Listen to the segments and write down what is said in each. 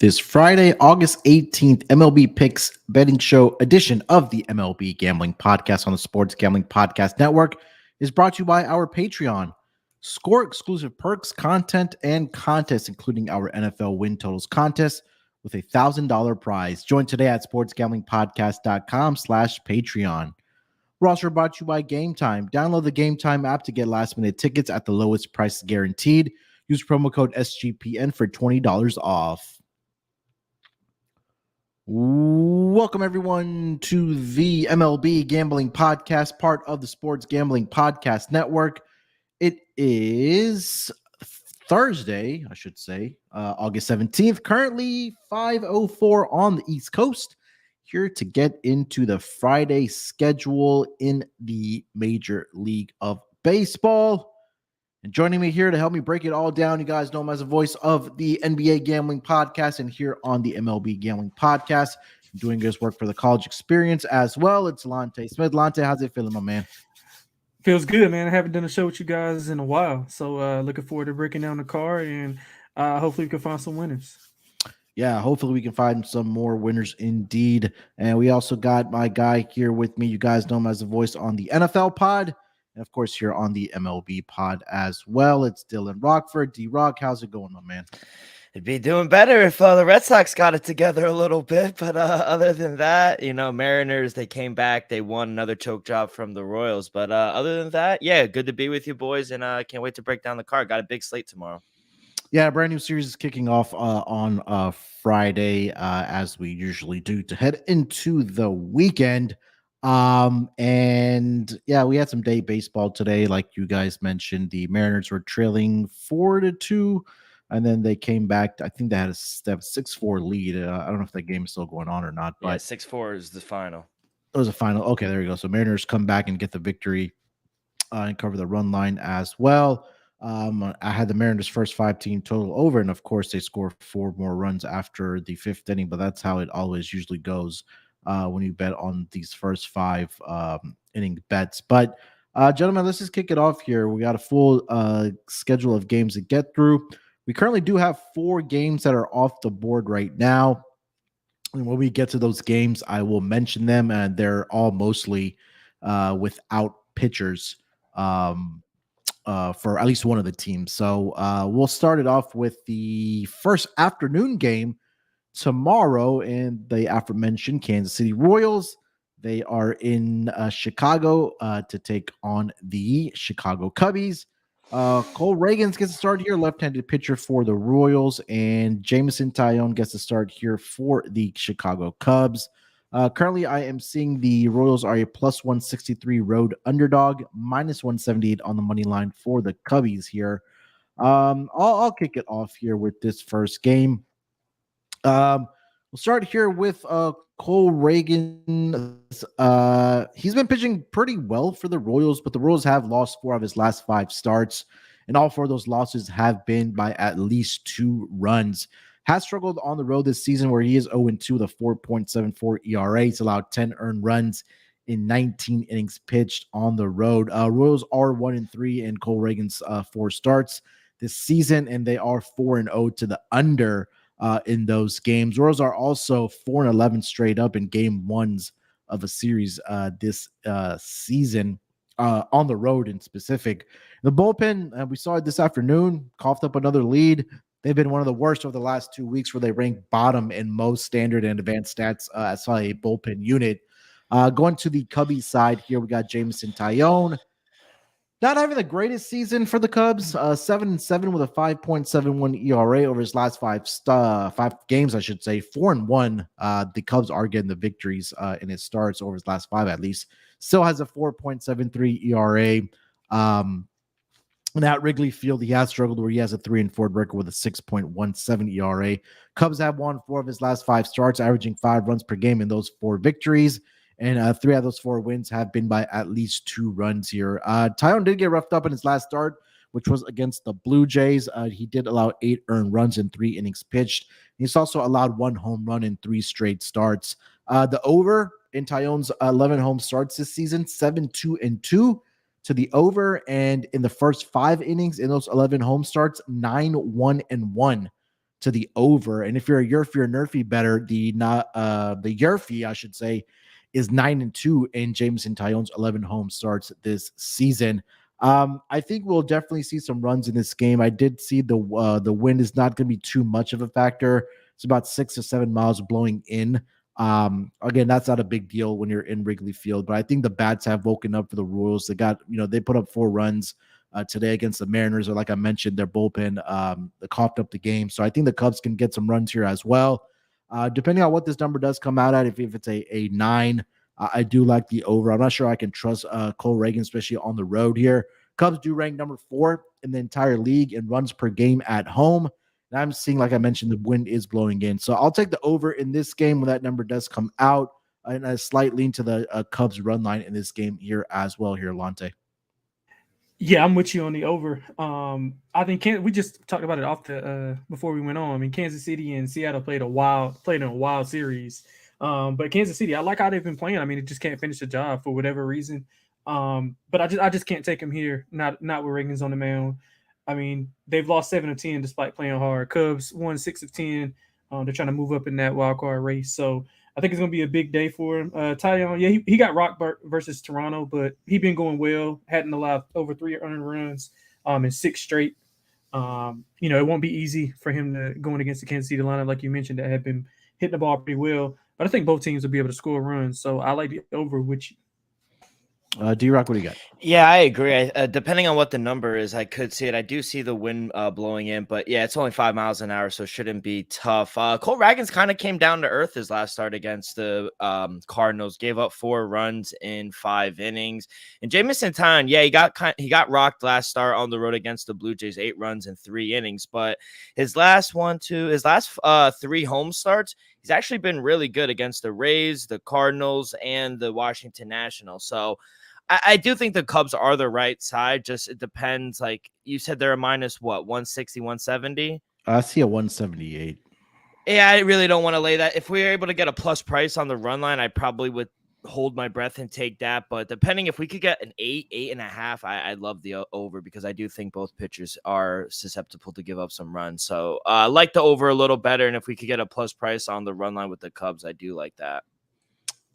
this Friday, August 18th, MLB Picks betting show edition of the MLB Gambling Podcast on the Sports Gambling Podcast Network is brought to you by our Patreon. Score exclusive perks, content, and contests, including our NFL win totals contest with a $1,000 prize. Join today at sportsgamblingpodcast.com/Patreon. We're also brought to you by GameTime. Download the GameTime app to get last-minute tickets at the lowest prices guaranteed. Use promo code SGPN for $20 off. Welcome, everyone, to the MLB Gambling Podcast, part of the Sports Gambling Podcast Network. It is Thursday, I should say, August 17th, currently 5:04 on the East Coast. Here to get into the Friday schedule in the Major League of Baseball. And joining me here to help me break it all down, you guys know him as the voice of the NBA Gambling Podcast and here on the MLB Gambling Podcast, doing his work for the college experience as well. It's Lonte Smith. Lonte, how's it feeling, my man? Feels good, man. I haven't done a show with you guys in a while. So looking forward to breaking down the card and hopefully we can find some winners. Yeah, hopefully we can find some more winners indeed. And we also got my guy here with me. You guys know him as the voice on the NFL pod. And of course, here on the MLB pod as well. It's Dylan Rockford. D-Rock, how's it going, my man? It'd be doing better if the Red Sox got it together a little bit. But other than that, Mariners, they came back. They won another choke job from the Royals. But other than that, yeah, good to be with you boys. And I can't wait to break down the card. Got a big slate tomorrow. Yeah, a brand new series is kicking off on Friday, as we usually do, to head into the weekend. And yeah, we had some day baseball today, like you guys mentioned. The Mariners were trailing 4-2, and then they came back. I think they had a 6-4 lead. I don't know if that game is still going on or not, but yeah, 6-4 is the final. It was a final. Okay, there you go. So Mariners come back and get the victory and cover the run line as well. I had the Mariners' first 5-team total over, and of course they score 4 more runs after the 5th inning, but that's how it always usually goes when you bet on these first 5 inning bets. But gentlemen, let's just kick it off here. We got a full schedule of games to get through. We currently do have 4 games that are off the board right now. And when we get to those games, I will mention them, and they're all mostly without pitchers for at least one of the teams. So we'll start it off with the first afternoon game tomorrow, and the aforementioned Kansas City Royals. They are in Chicago to take on the Chicago Cubbies. Cole Ragans gets to start here, left-handed pitcher for the Royals, and Jameson Taillon gets to start here for the Chicago Cubs. Currently, I am seeing the Royals are a plus 163 road underdog, minus 178 on the money line for the Cubbies here. I'll kick it off here with this first game. We'll start here with Cole Ragans. He's been pitching pretty well for the Royals, but the Royals have lost 4 of his last 5 starts, and all 4 of those losses have been by at least 2 runs. Has struggled on the road this season, where he is 0-2 with a 4.74 ERA. He's allowed 10 earned runs in 19 innings pitched on the road. Royals are 1-3 in Cole Ragans' 4 starts this season, and they are 4-0 to the under in those games. Royals are also 4-11 straight up in game 1s of a series this season on the road in specific. The bullpen, we saw it this afternoon, coughed up another lead. They've been one of the worst over the last 2 weeks, where they rank bottom in most standard and advanced stats as a bullpen unit. Going to the Cubbies side here, we got Jameson Taillon. Not having the greatest season for the Cubs, 7-7 with a 5.71 ERA over his last 5 games, I should say. 4-1. The Cubs are getting the victories in his starts over his last 5 at least. Still has a 4.73 ERA. And at Wrigley Field, he has struggled, where he has a 3-4 record with a 6.17 ERA. Cubs have won 4 of his last 5 starts, averaging 5 runs per game in those 4 victories. And 3 out of those 4 wins have been by at least 2 runs here. Taillon did get roughed up in his last start, which was against the Blue Jays. He did allow 8 earned runs in 3 innings pitched. He's also allowed 1 home run in 3 straight starts. The over in Taillon's 11 home starts this season, 7-2-2 to the over. And in the first 5 innings in those 11 home starts, 9-1-1 to the over. And if you're a Yerfie or Nerfie better, the Yerfie, I should say, is 9-2 in Jameson Taillon's 11 home starts this season. I think we'll definitely see some runs in this game. I did see the wind is not going to be too much of a factor. It's about 6 to 7 miles blowing in. Again, that's not a big deal when you're in Wrigley Field, but I think the bats have woken up for the Royals. They put up 4 runs today against the Mariners, or like I mentioned, their bullpen coughed up the game. So I think the Cubs can get some runs here as well. Depending on what this number does come out at, if it's a 9, I do like the over. I'm not sure I can trust Cole Reagan, especially on the road here. Cubs do rank number 4 in the entire league in runs per game at home. And I'm seeing, like I mentioned, the wind is blowing in. So I'll take the over in this game when that number does come out, and a slight lean to the Cubs run line in this game here as well here, Lonte. Yeah, I'm with you on the over. I think we just talked about it off the before we went on. I mean, Kansas City and Seattle played in a wild series. But Kansas City, I like how they've been playing. I mean, it just can't finish the job for whatever reason. But I just can't take them here. Not with Reagan's on the mound. I mean, they've lost 7 of 10 despite playing hard. Cubs won 6 of 10. They're trying to move up in that wild card race. So I think it's going to be a big day for him. Taillon, yeah, he got rocked versus Toronto, but he's been going well. Hadn't allowed over 3 earned runs in 6 straight. It won't be easy for him to going against the Kansas City lineup, like you mentioned, that have been hitting the ball pretty well. But I think both teams will be able to score runs. So I like the over with you. D-Rock, what do you got? Yeah, I agree. Depending on what the number is, I could see it. I do see the wind blowing in, but yeah, it's only 5 miles an hour, so it shouldn't be tough. Cole Ragans kind of came down to earth his last start against the Cardinals. Gave up 4 runs in 5 innings. And Jameson Taillon, yeah, he got rocked last start on the road against the Blue Jays, 8 runs in 3 innings. But his last 3 home starts, he's actually been really good against the Rays, the Cardinals, and the Washington Nationals. So I do think the Cubs are the right side. Just it depends. Like you said, they're a minus 160, 170? I see a 178. Yeah, I really don't want to lay that. If we are able to get a plus price on the run line, I probably would hold my breath and take that. But depending, if we could get an 8, 8.5, I'd love the over, because I do think both pitchers are susceptible to give up some runs. So I like the over a little better. And if we could get a plus price on the run line with the Cubs, I do like that.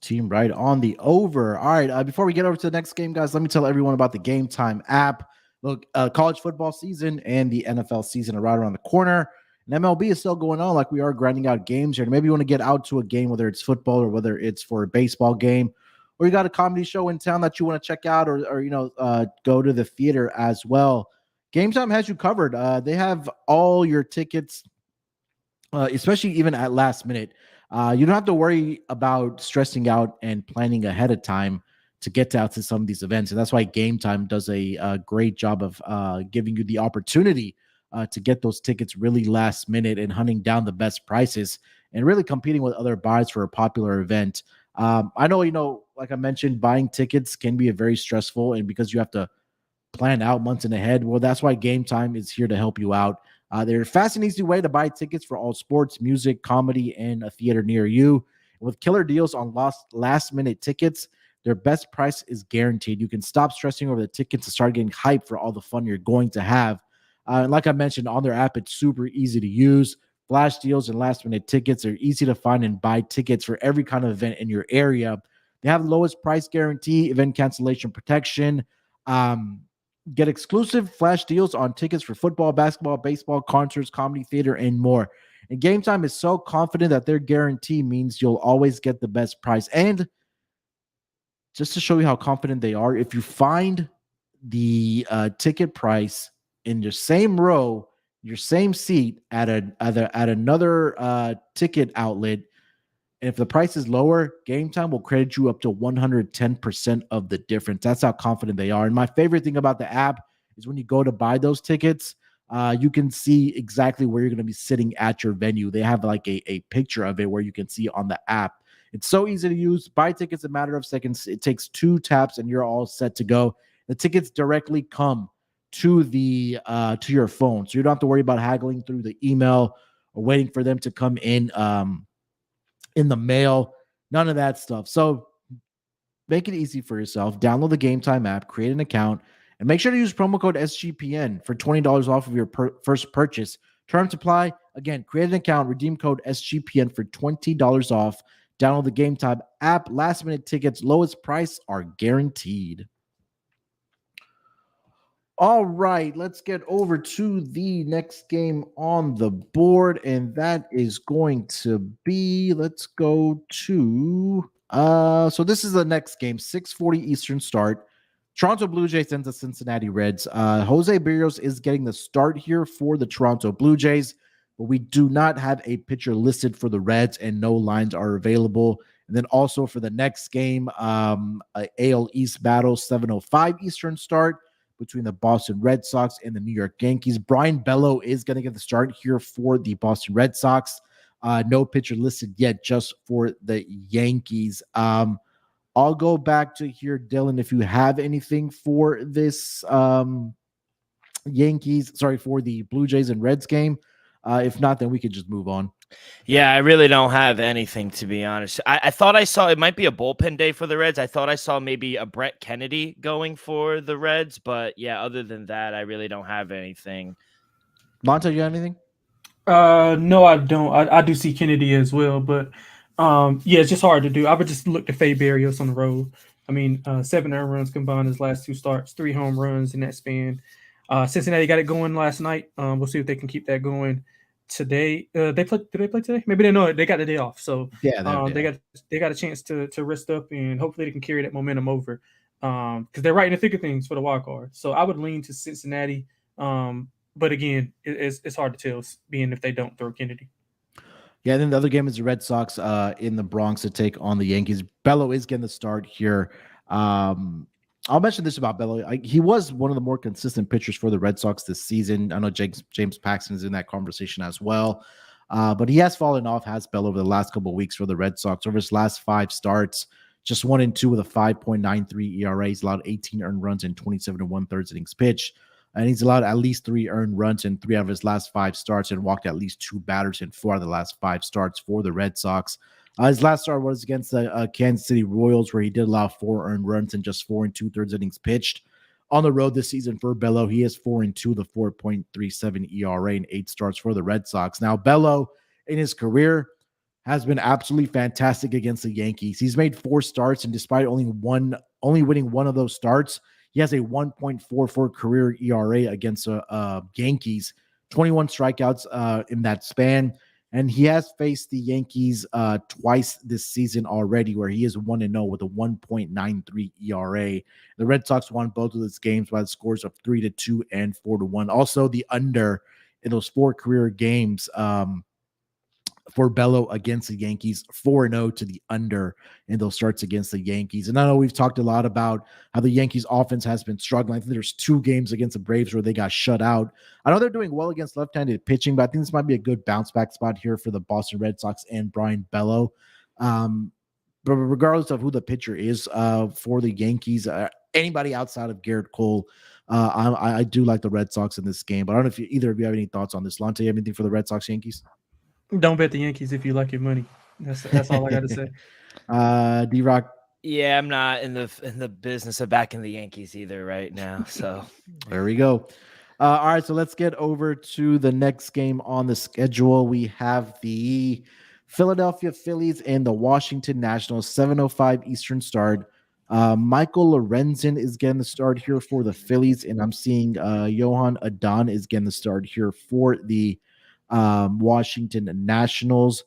Team right on the over. All right. Before we get over to the next game, guys, let me tell everyone about the GameTime app. Look, college football season and the NFL season are right around the corner. And MLB is still going on, like we are grinding out games here. Maybe you want to get out to a game, whether it's football or whether it's for a baseball game, or you got a comedy show in town that you want to check out, or go to the theater as well. GameTime has you covered. They have all your tickets, especially even at last minute. You don't have to worry about stressing out and planning ahead of time to get out to some of these events. And that's why GameTime does a great job of giving you the opportunity to get those tickets really last minute and hunting down the best prices and really competing with other buyers for a popular event. I know, like I mentioned, buying tickets can be a very stressful, and because you have to plan out months in ahead. Well, that's why GameTime is here to help you out. They're a fast and easy way to buy tickets for all sports, music, comedy, and a theater near you. With killer deals on last-minute tickets, their best price is guaranteed. You can stop stressing over the tickets and start getting hyped for all the fun you're going to have. And like I mentioned, on their app, it's super easy to use. Flash deals and last-minute tickets are easy to find and buy tickets for every kind of event in your area. They have the lowest price guarantee, event cancellation protection. Get exclusive flash deals on tickets for football, basketball, baseball, concerts, comedy, theater, and more. And GameTime is so confident that their guarantee means you'll always get the best price. And just to show you how confident they are, if you find the ticket price in your same row, your same seat at another ticket outlet, and if the price is lower, GameTime will credit you up to 110% of the difference. That's how confident they are. And my favorite thing about the app is when you go to buy those tickets, you can see exactly where you're going to be sitting at your venue. They have like a picture of it where you can see on the app. It's so easy to use. Buy tickets in a matter of seconds. It takes 2 taps and you're all set to go. The tickets directly come to your phone, so you don't have to worry about haggling through the email or waiting for them to come in the mail. None of that stuff. So make it easy for yourself. Download the GameTime app, create an account, and make sure to use promo code SGPN for $20 off of your first purchase Terms apply. Again, create an account, redeem code SGPN for $20 off. Download the GameTime app. Last-minute tickets, lowest price are guaranteed. All right, let's get over to the next game on the board, and that is going to be, let's go to, so this is the next game, 6:40 Eastern start. Toronto Blue Jays sends the Cincinnati Reds. Jose Berrios is getting the start here for the Toronto Blue Jays, but we do not have a pitcher listed for the Reds, and no lines are available. And then also for the next game, a AL East battle, 7:05 Eastern start between the Boston Red Sox and the New York Yankees. Brian Bello is going to get the start here for the Boston Red Sox. No pitcher listed yet, just for the Yankees. I'll go back to here, Dylan, if you have anything for this for the Blue Jays and Reds game. If not, then we could just move on. Yeah, I really don't have anything, to be honest. I thought I saw it might be a bullpen day for the Reds. I thought I saw maybe a Brett Kennedy going for the Reds, but yeah, other than that, I really don't have anything. Lonte, you have anything? No, I don't. I do see Kennedy as well, but yeah, it's just hard to do. I would just look to fade Berrios on the road. I mean, 7 earned runs combined his last 2 starts, 3 home runs in that span. Cincinnati got it going last night. We'll see if they can keep that going today. Did they play today? Maybe they know it. They got the day off, so Yeah, they got a chance to rest up, and hopefully they can carry that momentum over. Because they're right in the thick of things for the wild card. So I would lean to Cincinnati. But again, it's hard to tell, being if they don't throw Kennedy. Yeah, then the other game is the Red Sox in the Bronx to take on the Yankees. Bello is getting the start here. I'll mention this about Bello. He was one of the more consistent pitchers for the Red Sox this season. I know James Paxton is in that conversation as well. But he has fallen off, has Bello, over the last couple of weeks for the Red Sox. Over his last 5 starts, just 1-2 with a 5.93 ERA. He's allowed 18 earned runs in 27 1/3 innings pitched. And he's allowed at least 3 earned runs in 3 out of his last 5 starts and walked at least 2 batters in 4 out of the last 5 starts for the Red Sox. His last start was against the Kansas City Royals, where he did allow 4 earned runs in just 4 2/3 innings pitched. On the road this season for Bello, he is 4-2, the 4.37 ERA in 8 starts for the Red Sox. Now, Bello, in his career, has been absolutely fantastic against the Yankees. He's made 4 starts, and despite only winning one of those starts, he has a 1.44 career ERA against Yankees, 21 strikeouts in that span. And he has faced the Yankees twice this season already, where he is 1-0 with a 1.93 ERA. The Red Sox won both of those games by the scores of 3-2 and 4-1. Also, the under in those 4 career games for Bello against the Yankees, 4-0 to the under in those starts against the Yankees. And I know we've talked a lot about how the Yankees offense has been struggling. I think there's 2 games against the Braves where they got shut out. I know they're doing well against left-handed pitching, but I think this might be a good bounce back spot here for the Boston Red Sox and Brian Bello. But regardless of who the pitcher is for the Yankees, anybody outside of Garrett Cole, I do like the Red Sox in this game. But I don't know if either of you have any thoughts on this. Lonte, you have anything for the Red Sox Yankees? Don't bet the Yankees if you like your money. That's all I got to say. D-Rock. Yeah, I'm not in the business of backing the Yankees either right now. So there we go. All right, so let's get over to the next game on the schedule. We have the Philadelphia Phillies and the Washington Nationals, 7:05 Eastern start. Michael Lorenzen is getting the start here for the Phillies, and I'm seeing Johan Adon is getting the start here for the Washington Nationals.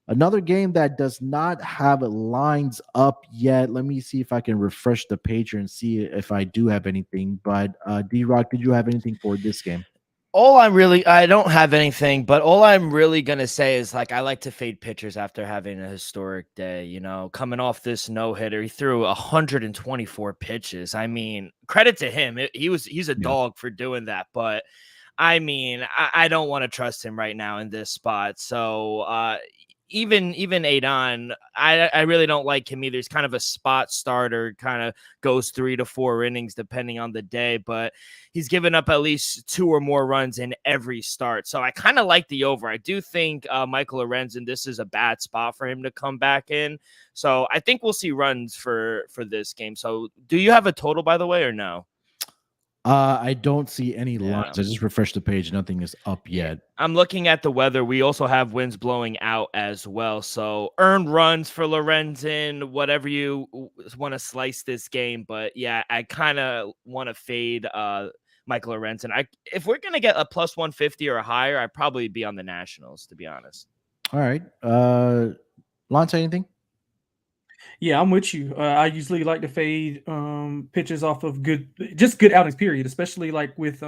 Another game that does not have lines up yet. Let me see if I can refresh the page and see if I do have anything. But D-Rock, did you have anything for this game? I don't have anything, but all I'm really going to say is, like, I like to fade pitchers after having a historic day, you know, coming off this no-hitter. He threw 124 pitches. I mean, credit to him. He's a dog for doing that, but I mean, I don't want to trust him right now in this spot. So even Adon, I really don't like him either. He's kind of a spot starter, kind of goes 3 to 4 innings depending on the day, but he's given up at least 2 or more runs in every start. So I kind of like the over. I do think Michael Lorenzen, this is a bad spot for him to come back in. So I think we'll see runs for this game. So do you have a total, by the way, or no? I don't see any Yeah. lines. I just refreshed the page. Nothing is up yet. I'm looking at the weather. We also have winds blowing out as well. So earned runs for Lorenzen, whatever you want to slice this game. But yeah, I kind of want to fade Michael Lorenzen. If we're going to get a plus 150 or higher, I'd probably be on the Nationals, to be honest. All right. Lonte, anything? Yeah, I'm with you. I usually like to fade pitchers off of good outings, period. Especially like with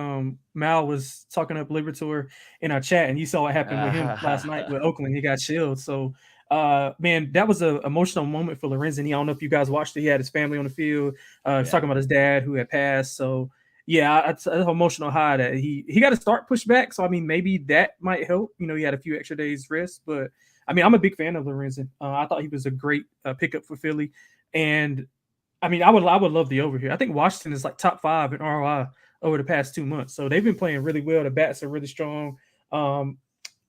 Mal was talking up Libertor in our chat, and you saw what happened with him last night with Oakland. He got chilled. So, man, that was an emotional moment for Lorenzen. I don't know if you guys watched it. He had his family on the field. He's talking about his dad who had passed. So, yeah, it's an emotional high that he got to start push back. So, I mean, maybe that might help. You know, he had a few extra days rest, but I mean, I'm a big fan of Lorenzen. I thought he was a great pickup for Philly, and I mean, I would love the over here. I think Washington is like top 5 in ROI over the past 2 months, so they've been playing really well. The bats are really strong.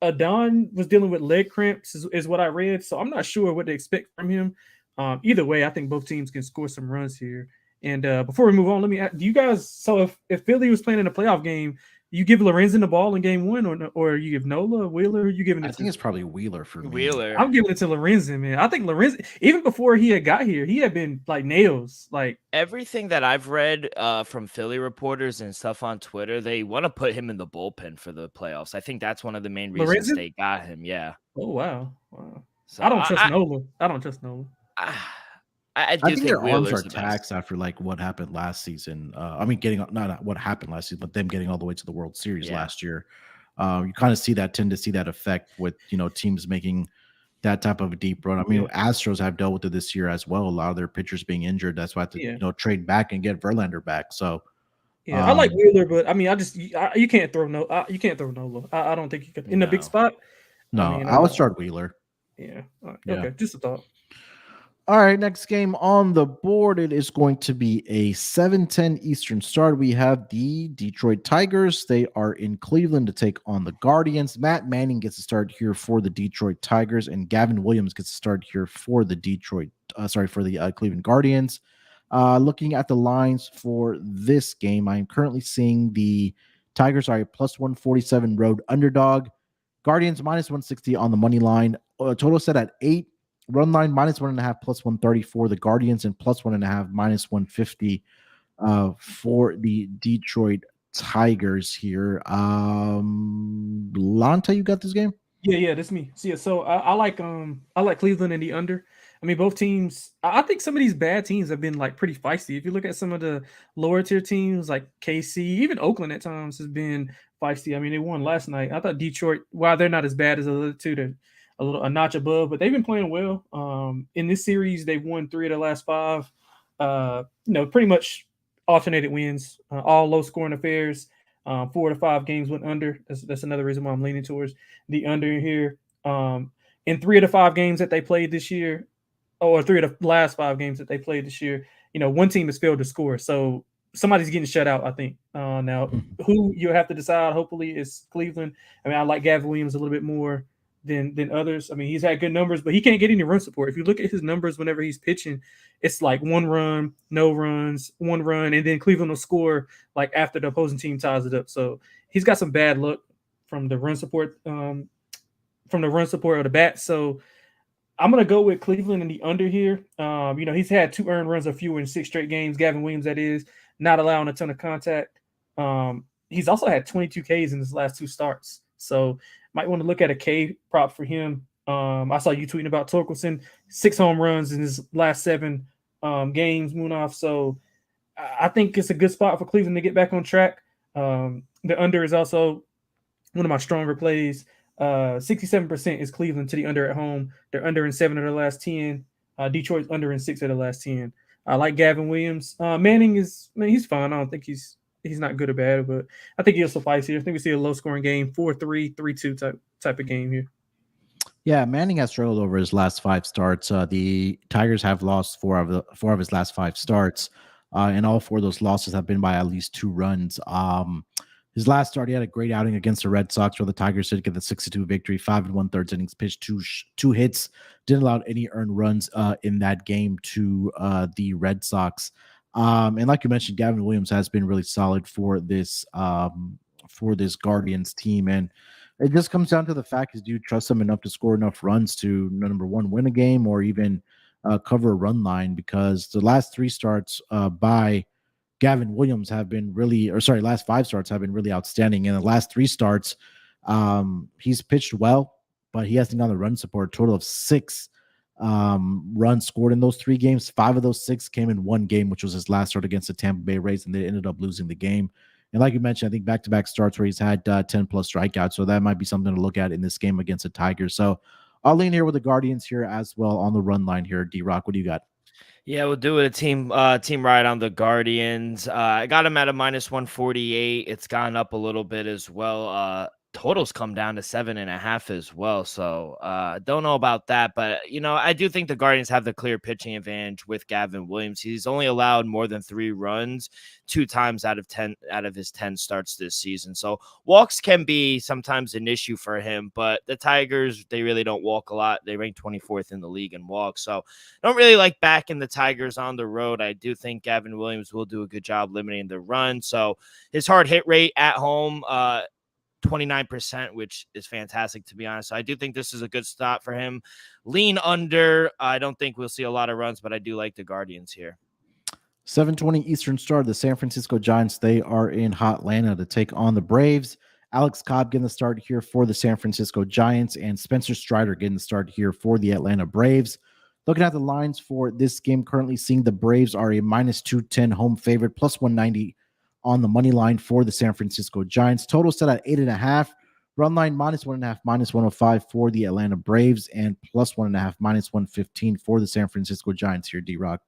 Adon was dealing with leg cramps, is what I read, so I'm not sure what to expect from him. Either way, I think both teams can score some runs here. And before we move on, let me ask, do you guys? So if Philly was playing in a playoff game, you give Lorenzen the ball in game 1, or you give Nola, Wheeler? Who you giving it I think it's probably Wheeler for me. Wheeler. I'm giving it to Lorenzen, man. I think Lorenzen, even before he had got here, he had been like nails. Like everything that I've read from Philly reporters and stuff on Twitter, they want to put him in the bullpen for the playoffs. I think that's one of the main reasons they got him. Yeah. Oh wow. So I don't trust Nola. I don't trust Nola. I think their arms are the taxed after like what happened last season. I mean, not what happened last season, but them getting all the way to the World Series last year. You kind of tend to see that effect with teams making that type of a deep run. I mean, Astros have dealt with it this year as well. A lot of their pitchers being injured. That's why I have to trade back and get Verlander back. So I like Wheeler, but I mean, you can't throw you can't throw Nola. I don't think you can in the big spot. No, I would start Wheeler. Yeah. Okay, just a thought. All right, next game on the board, it is going to be a 7:10 Eastern start. We have the Detroit Tigers. They are in Cleveland to take on the Guardians. Matt Manning gets to start here for the Detroit Tigers, and Gavin Williams gets to start here for the Cleveland Guardians. Looking at the lines for this game, I am currently seeing the Tigers are a plus 147 road underdog. Guardians minus 160 on the money line. Total set at 8. Run line minus 1.5 plus 130 for the Guardians and plus 1.5 minus 150 for the Detroit Tigers here. Lonte, you got this game? Yeah, that's me. So I like Cleveland and the under. I mean, both teams. I think some of these bad teams have been like pretty feisty. If you look at some of the lower tier teams like KC, even Oakland at times has been feisty. I mean, they won last night. I thought Detroit, while they're not as bad as the other two, they're a notch above, but they've been playing well. In this series, they've won 3 of the last 5. Pretty much alternated wins, all low scoring affairs. 4 to 5 games went under. That's another reason why I'm leaning towards the under here. In 3 of the 5 games that they played this year, or 3 of the last 5 games that they played this year, one team has failed to score. So somebody's getting shut out, I think. Now, who you'll have to decide, hopefully, is Cleveland. I mean, I like Gavin Williams a little bit more than others. I mean, he's had good numbers, but he can't get any run support. If you look at his numbers whenever he's pitching, it's like 1 run, no runs, 1 run, and then Cleveland will score like after the opposing team ties it up. So he's got some bad luck from the run support of the bat. So I'm gonna go with Cleveland in the under here. He's had 2 earned runs or fewer in 6 straight games. Gavin Williams, that is, not allowing a ton of contact. He's also had 22 Ks in his last 2 starts. So might want to look at a K prop for him. I saw you tweeting about Torkelson, 6 home runs in his last 7 games, Munaf. So I think it's a good spot for Cleveland to get back on track. The under is also one of my stronger plays. 67% is Cleveland to the under at home. They're under in 7 of the last 10. Detroit's under in 6 of the last 10. I like Gavin Williams. Manning he's fine. I don't think he's not good or bad, but I think he'll suffice here. I think we see a low-scoring game, 4-3, 3-2 type of game here. Yeah, Manning has struggled over his last 5 starts. The Tigers have lost 4 of his last 5 starts, and all 4 of those losses have been by at least 2 runs. His last start, he had a great outing against the Red Sox, where the Tigers did get the 6-2 victory, 5 1/3 innings pitched, 2 hits, didn't allow any earned runs in that game to the Red Sox. And like you mentioned, Gavin Williams has been really solid for this Guardians team. And it just comes down to the fact is, do you trust him enough to score enough runs to, number one, win a game or even cover a run line? Because the last 3 starts by Gavin Williams have been last 5 starts have been really outstanding. In the last 3 starts, he's pitched well, but he hasn't gotten the run support. A total of 6 runs scored in those 3 games. 5 of those 6 came in one game, which was his last start against the Tampa Bay Rays, and they ended up losing the game. And like you mentioned, I think back-to-back starts where he's had 10 plus strikeouts, so that might be something to look at in this game against the Tigers. So I'll lean here with the Guardians here as well on the run line here. D-Rock, what do you got? Yeah, we'll do it. A team ride on the Guardians. I got him at a -148. It's gone up a little bit as well. Totals come down to 7.5 as well. So don't know about that, but I do think the Guardians have the clear pitching advantage with Gavin Williams. He's only allowed more than 3 runs 2 times out of his 10 starts this season. So walks can be sometimes an issue for him, but the Tigers, they really don't walk a lot. They rank 24th in the league in walks. So don't really like backing the Tigers on the road. I do think Gavin Williams will do a good job limiting the run. So his hard hit rate at home, 29%, which is fantastic, to be honest. So I do think this is a good stop for him. Lean under. I don't think we'll see a lot of runs, but I do like the Guardians here. 7:20 Eastern Start, the San Francisco Giants, they are in Hotlanta to take on the Braves. Alex Cobb getting the start here for the San Francisco Giants, and Spencer Strider getting the start here for the Atlanta Braves. Looking at the lines for this game, currently seeing the Braves are a -210 home favorite, +190 on the money line for the San Francisco Giants. Total set at 8.5. Run line -1.5, -105 for the Atlanta Braves, and +1.5, -115 for the San Francisco Giants here, D-Rock.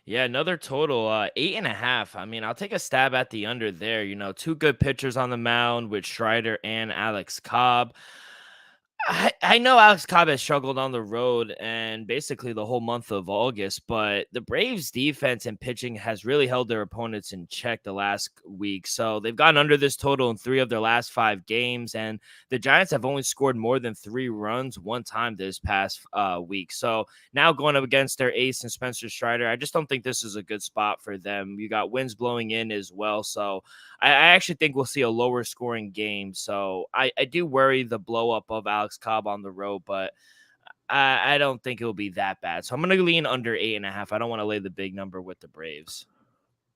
Yeah, another total, 8.5. I mean, I'll take a stab at the under there. 2 good pitchers on the mound with Strider and Alex Cobb. I know Alex Cobb has struggled on the road and basically the whole month of August, but the Braves defense and pitching has really held their opponents in check the last week. So they've gotten under this total in 3 of their last 5 games, and the Giants have only scored more than 3 runs one time this past week. So now going up against their ace and Spencer Strider, I just don't think this is a good spot for them. You got winds blowing in as well. So I actually think we'll see a lower scoring game. So I do worry the blow up of Alex Cobb on the road, but I don't think it will be that bad. So I'm going to lean under 8.5. I don't want to lay the big number with the Braves.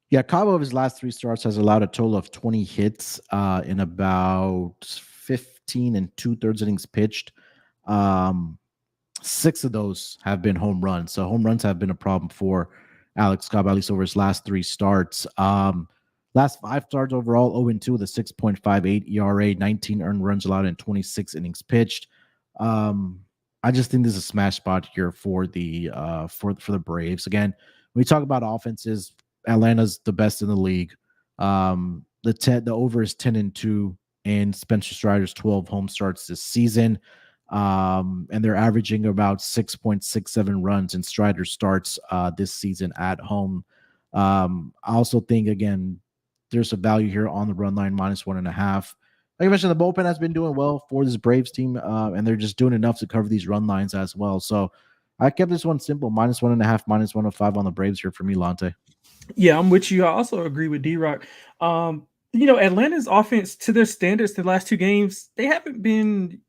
Yeah, Cobb of his last 3 starts has allowed a total of 20 hits in about 15 and 2/3 innings pitched. 6 of those have been home runs. So home runs have been a problem for Alex Cobb, at least over his last 3 starts. Last 5 starts overall, 0-2 with a 6.58 ERA, 19 earned runs allowed, and 26 innings pitched. I just think this is a smash spot here for the Braves. Again, when we talk about offenses, Atlanta's the best in the league. The over is 10-2 in Spencer Strider's 12 home starts this season. And they're averaging about 6.67 runs in Strider starts this season at home. I also think, again, there's a value here on the run line, -1.5. Like I mentioned, the bullpen has been doing well for this Braves team, and they're just doing enough to cover these run lines as well. So I kept this one simple, -1.5, -105 on the Braves here for me, Lonte. Yeah, I'm with you. I also agree with D-Rock. Atlanta's offense, to their standards, the last 2 games, they haven't been,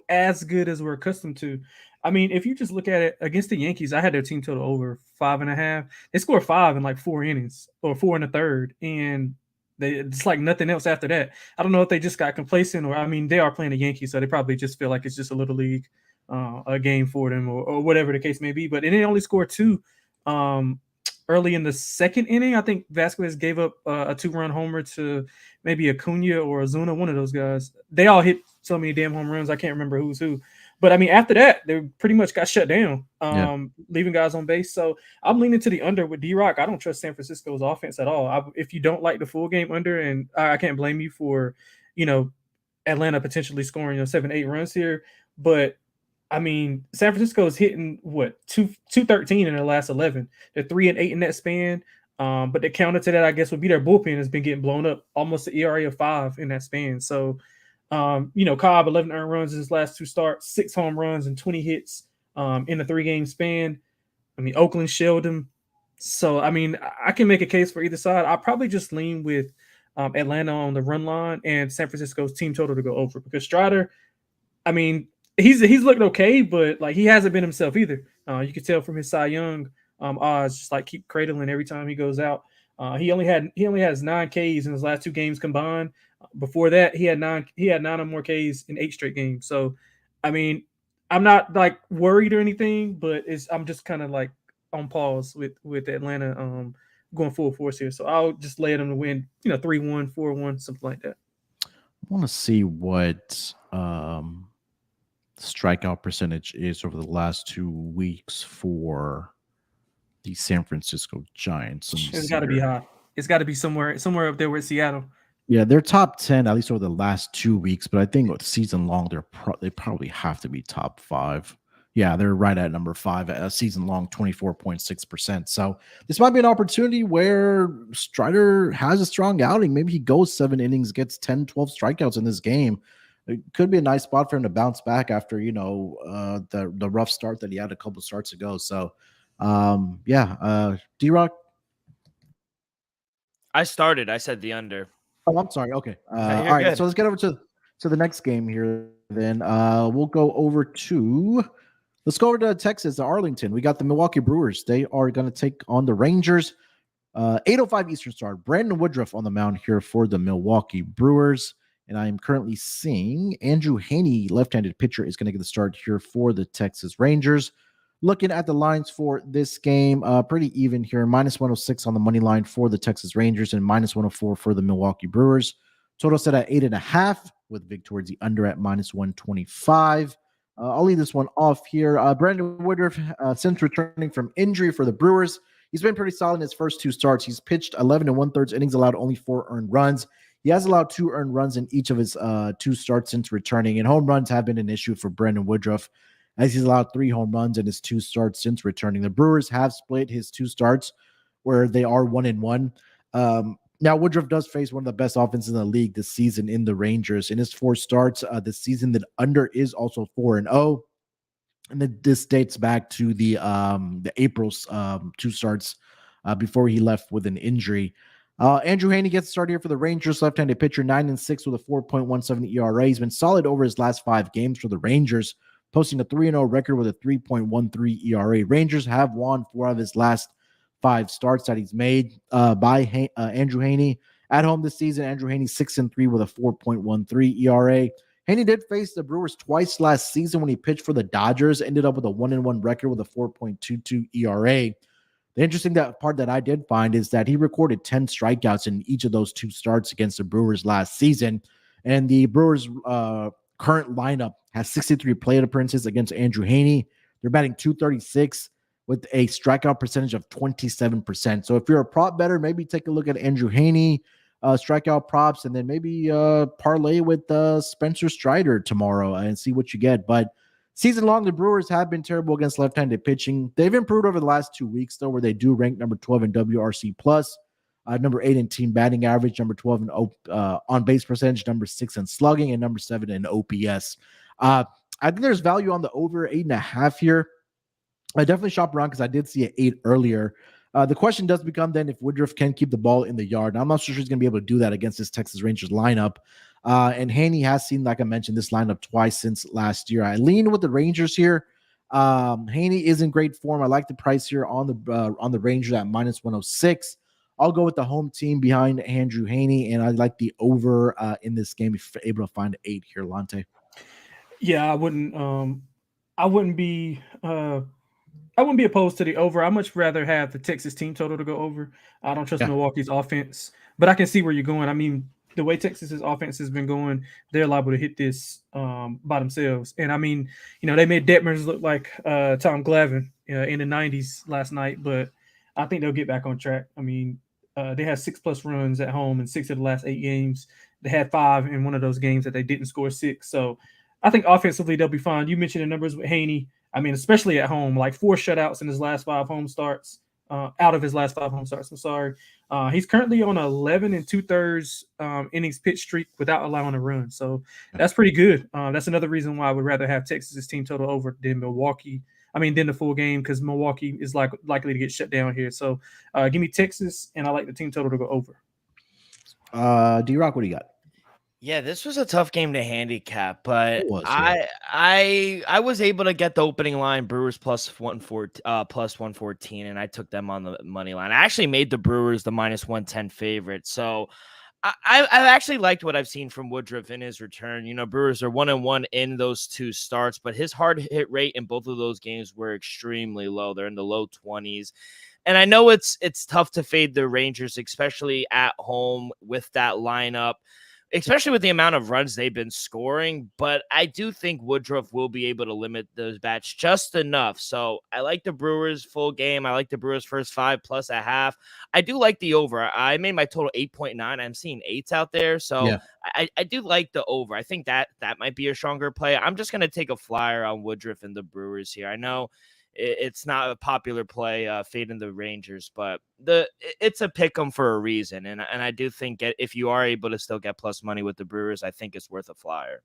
as good as we're accustomed to. I mean, if you just look at it against the Yankees, I had their team total over 5.5. They scored 5 in like 4 innings or 4 in the third, and it's like nothing else after that. I don't know if they just got complacent, or they are playing the Yankees, so they probably just feel like it's just a little league, a game for them, or whatever the case may be. But they only scored 2 early in the second inning. I think Vasquez gave up a 2-run homer to maybe Acuna or Ozuna, one of those guys. They all hit so many damn home runs, I can't remember who's who. But after that, they pretty much got shut down, leaving guys on base. So I'm leaning to the under with D-Rock. I don't trust San Francisco's offense at all. If you don't like the full game under, and I can't blame you for, Atlanta potentially scoring 7-8 runs here. But San Francisco is hitting 213 in their last 11. They're 3-8 in that span. But the counter to that, I guess, would be their bullpen has been getting blown up, almost an ERA of 5 in that span. So. Cobb 11 earned runs in his last 2 starts, 6 home runs and 20 hits in a 3-game span. Oakland shelled him. So, I mean, I can make a case for either side. I'll probably just lean with Atlanta on the run line and San Francisco's team total to go over, because Strider, I mean, he's looked okay, but like he hasn't been himself either. You can tell from his Cy Young odds, just like keep cradling every time he goes out. He only has 9 Ks in his last 2 games combined. Before that, he had 9 or more Ks in 8 straight games. So, I mean, I'm not like worried or anything, but I'm just kind of like on pause with Atlanta going full force here. So I'll just lay them to win, 3-1, 4-1, something like that. I want to see what strikeout percentage is over the last 2 weeks for the San Francisco Giants. It's got to be high. It's got to be somewhere up there with Seattle. Yeah, they're top 10 at least over the last 2 weeks, but I think with season long, they probably have to be top 5. Yeah, they're right at number 5 at a season long, 24.6%. So this might be an opportunity where Strider has a strong outing. Maybe he goes 7 innings, gets 10, 12 strikeouts in this game. It could be a nice spot for him to bounce back after, the rough start that he had a couple starts ago. So, D-Rock? I said the under. Oh, I'm sorry. Okay. All right. good. So let's get over to the next game here. Then we'll go over to Texas, to Arlington. We got the Milwaukee Brewers. They are going to take on the Rangers. 8:05 Eastern start. Brandon Woodruff on the mound here for the Milwaukee Brewers. And I am currently seeing Andrew Haney, left-handed pitcher, is going to get the start here for the Texas Rangers. Looking at the lines for this game, pretty even here. -106 on the money line for the Texas Rangers and -104 for the Milwaukee Brewers. Total set at 8.5 with Vic towards the under at -125. I'll leave this one off here. Brandon Woodruff, since returning from injury for the Brewers, he's been pretty solid in his first 2 starts. He's pitched 11 1/3 innings, allowed only 4 earned runs. He has allowed 2 earned runs in each of his 2 starts since returning, and home runs have been an issue for Brandon Woodruff, as he's allowed 3 home runs in his 2 starts since returning. The Brewers have split his 2 starts where they are 1-1. Now, Woodruff does face one of the best offenses in the league this season in the Rangers. In his 4 starts this season, the under is also 4-0. And this dates back to the April's 2 starts before he left with an injury. Andrew Haney gets started here for the Rangers, left-handed pitcher, 9-6 with a 4.17 ERA. He's been solid over his last 5 games for the Rangers, posting a 3-0 record with a 3.13 ERA. Rangers have won 4 of his last 5 starts that he's made by Andrew Haney. At home this season, Andrew Haney 6-3 with a 4.13 ERA. Haney did face the Brewers twice last season when he pitched for the Dodgers, ended up with a 1-1 record with a 4.22 ERA. The interesting part that I did find is that he recorded 10 strikeouts in each of those 2 starts against the Brewers last season. And the Brewers' current lineup has 63 plate appearances against Andrew Haney. They're batting .236 with a strikeout percentage of 27%. So if you're a prop bettor, maybe take a look at Andrew Haney strikeout props, and then maybe parlay with Spencer Strider tomorrow and see what you get. But season long, the Brewers have been terrible against left-handed pitching. They've improved over the last 2 weeks, though, where they do rank number 12 in WRC+, number 8 in team batting average, number 12 in on-base percentage, number 6 in slugging, and number 7 in OPS. I think there's value on the over 8.5 here. I definitely shop around because I did see an 8 earlier. The question does become then if Woodruff can keep the ball in the yard. Now, I'm not sure he's going to be able to do that against this Texas Rangers lineup. And Haney has seen, like I mentioned, this lineup twice since last year. I lean with the Rangers here. Haney is in great form. I like the price here on the Rangers at -106. I'll go with the home team behind Andrew Haney, and I like the over in this game if you're able to find 8 here, Lonte. Yeah, I wouldn't be opposed to the over. I much rather have the Texas team total to go over. I don't trust Milwaukee's offense, but I can see where you're going. I mean, the way Texas's offense has been going, they're liable to hit this by themselves. And I mean, they made Detmers look like Tom Glavine in the 90s last night, but I think they'll get back on track. I mean, they had 6+ runs at home in 6 of the last 8 games. They had 5 in one of those games that they didn't score 6. So I think offensively they'll be fine. You mentioned the numbers with Haney. I mean, especially at home, like 4 shutouts in his last 5 home starts, out of his last 5 home starts. I'm sorry. He's currently on 11 2/3 innings pitch streak without allowing a run. So that's pretty good. That's another reason why I would rather have Texas's team total over than Milwaukee. than the full game because Milwaukee is likely to get shut down here. So give me Texas, and I like the team total to go over. D-Rock, what do you got? Yeah, this was a tough game to handicap, but It was, yeah. I was able to get the opening line Brewers plus 114, and I took them on the money line. I actually made the Brewers the minus 110 favorite. So I've actually liked what I've seen from Woodruff in his return. You know, Brewers are 1-1 in those two starts, but his hard hit rate in both of those games were extremely low. They're in the low 20s. And I know it's tough to fade the Rangers, especially at home with that lineup, especially with the amount of runs they've been scoring. But I do think Woodruff will be able to limit those bats just enough. So I like the Brewers full game. I like the Brewers first 5 plus a half. I do like the over. I made my total 8.9. I'm seeing 8s out there. So yeah. I do like the over. I think that might be a stronger play. I'm just going to take a flyer on Woodruff and the Brewers here. I know it's not a popular play, fading the Rangers, but it's a pick 'em for a reason. And I do think if you are able to still get plus money with the Brewers, I think it's worth a flyer.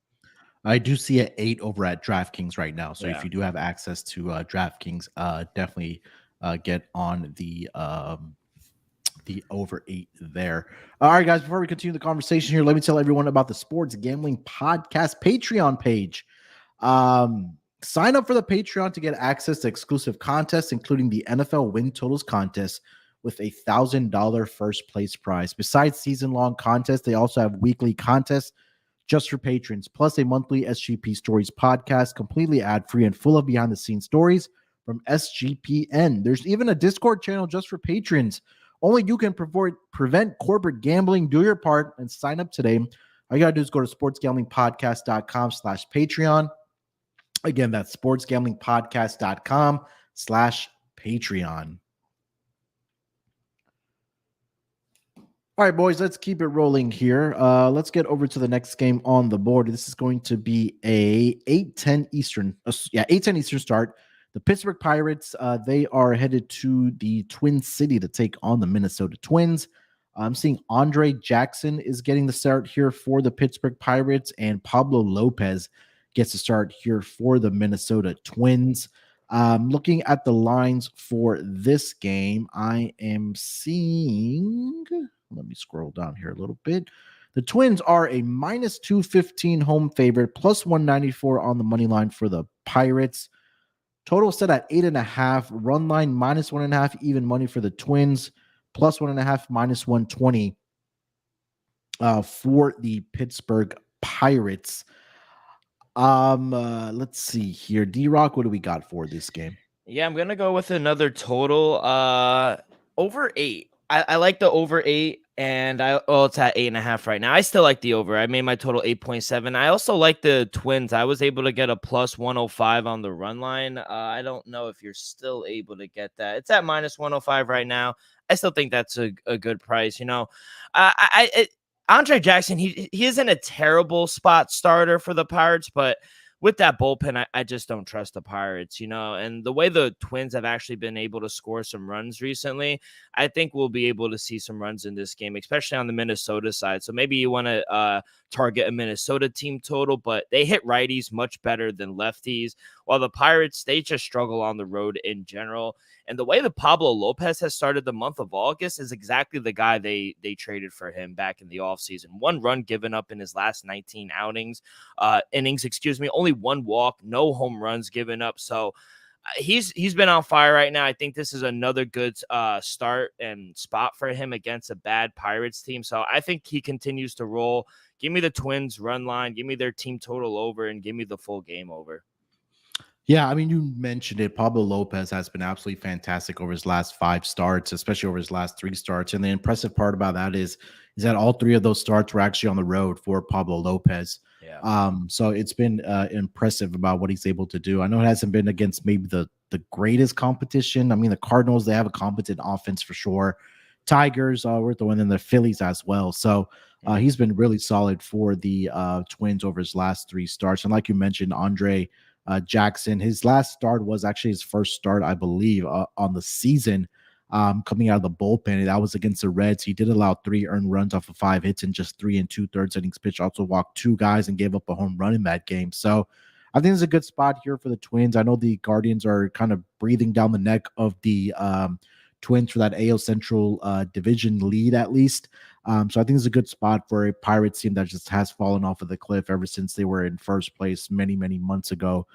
I do see an 8 over at DraftKings right now. So if you do have access to DraftKings, definitely get on the over 8 there. All right, guys, before we continue the conversation here, let me tell everyone about the Sports Gambling Podcast Patreon page. Sign up for the Patreon to get access to exclusive contests, including the NFL Win Totals contest with a $1,000 first place prize. Besides season-long contests, they also have weekly contests just for patrons, plus a monthly SGP Stories podcast, completely ad-free and full of behind-the-scenes stories from SGPN. There's even a Discord channel just for patrons. Only you can prevent corporate gambling. Do your part and sign up today. All you got to do is go to sportsgamblingpodcast.com/Patreon. Again, that's sportsgamblingpodcast.com/Patreon. All right, boys, let's keep it rolling here. Let's get over to the next game on the board. This is going to be a 8:10 Eastern. 8:10 Eastern start. The Pittsburgh Pirates, they are headed to the Twin City to take on the Minnesota Twins. I'm seeing Andre Jackson is getting the start here for the Pittsburgh Pirates, and Pablo Lopez gets to start here for the Minnesota Twins. Looking at the lines for this game, I am seeing, let me scroll down here a little bit. The Twins are a minus 215 home favorite, plus 194 on the money line for the Pirates. Total set at 8.5. Run line minus 1.5. Even money for the Twins, plus 1.5, minus 120 for the Pittsburgh Pirates. Let's see here. D-Rock, what do we got for this game? Yeah, I'm gonna go with another total. Over 8. I like the over 8, and it's at 8.5 right now. I still like the over. I made my total 8.7. I also like the Twins. I was able to get a plus 105 on the run line. I don't know if you're still able to get that. It's at minus 105 right now. I still think that's a good price. You know, Andre Jackson, he isn't a terrible spot starter for the Pirates, but with that bullpen, I just don't trust the Pirates, you know, and the way the Twins have actually been able to score some runs recently, I think we'll be able to see some runs in this game, especially on the Minnesota side. So maybe you want to target a Minnesota team total, but they hit righties much better than lefties, while the Pirates, they just struggle on the road in general. And the way that Pablo Lopez has started the month of August is exactly the guy they traded for him back in the offseason. 1 run given up in his last 19 innings, only 1 walk, no home runs given up. So he's been on fire right now. I think this is another good start and spot for him against a bad Pirates team. So I think he continues to roll. Give me the Twins run line, give me their team total over, and give me the full game over. Yeah, I mean, you mentioned it. Pablo Lopez has been absolutely fantastic over his last 5 starts, especially over his last 3 starts. And the impressive part about that is that all 3 of those starts were actually on the road for Pablo Lopez. Yeah. So it's been impressive about what he's able to do. I know it hasn't been against maybe the greatest competition. I mean, the Cardinals, they have a competent offense for sure. Tigers, we're throwing in the Phillies as well. So he's been really solid for the Twins over his last 3 starts. And like you mentioned, Andre Jackson, his last start was actually his first start, I believe, on the season, coming out of the bullpen. That was against the Reds. He did allow 3 earned runs off of 5 hits in just 3 2/3 innings pitched. Also walked 2 guys and gave up a home run in that game. So I think it's a good spot here for the Twins. I know the Guardians are kind of breathing down the neck of the Twins for that AL Central division lead, at least. So I think it's a good spot for a Pirates team that just has fallen off of the cliff ever since they were in first place many, many months ago.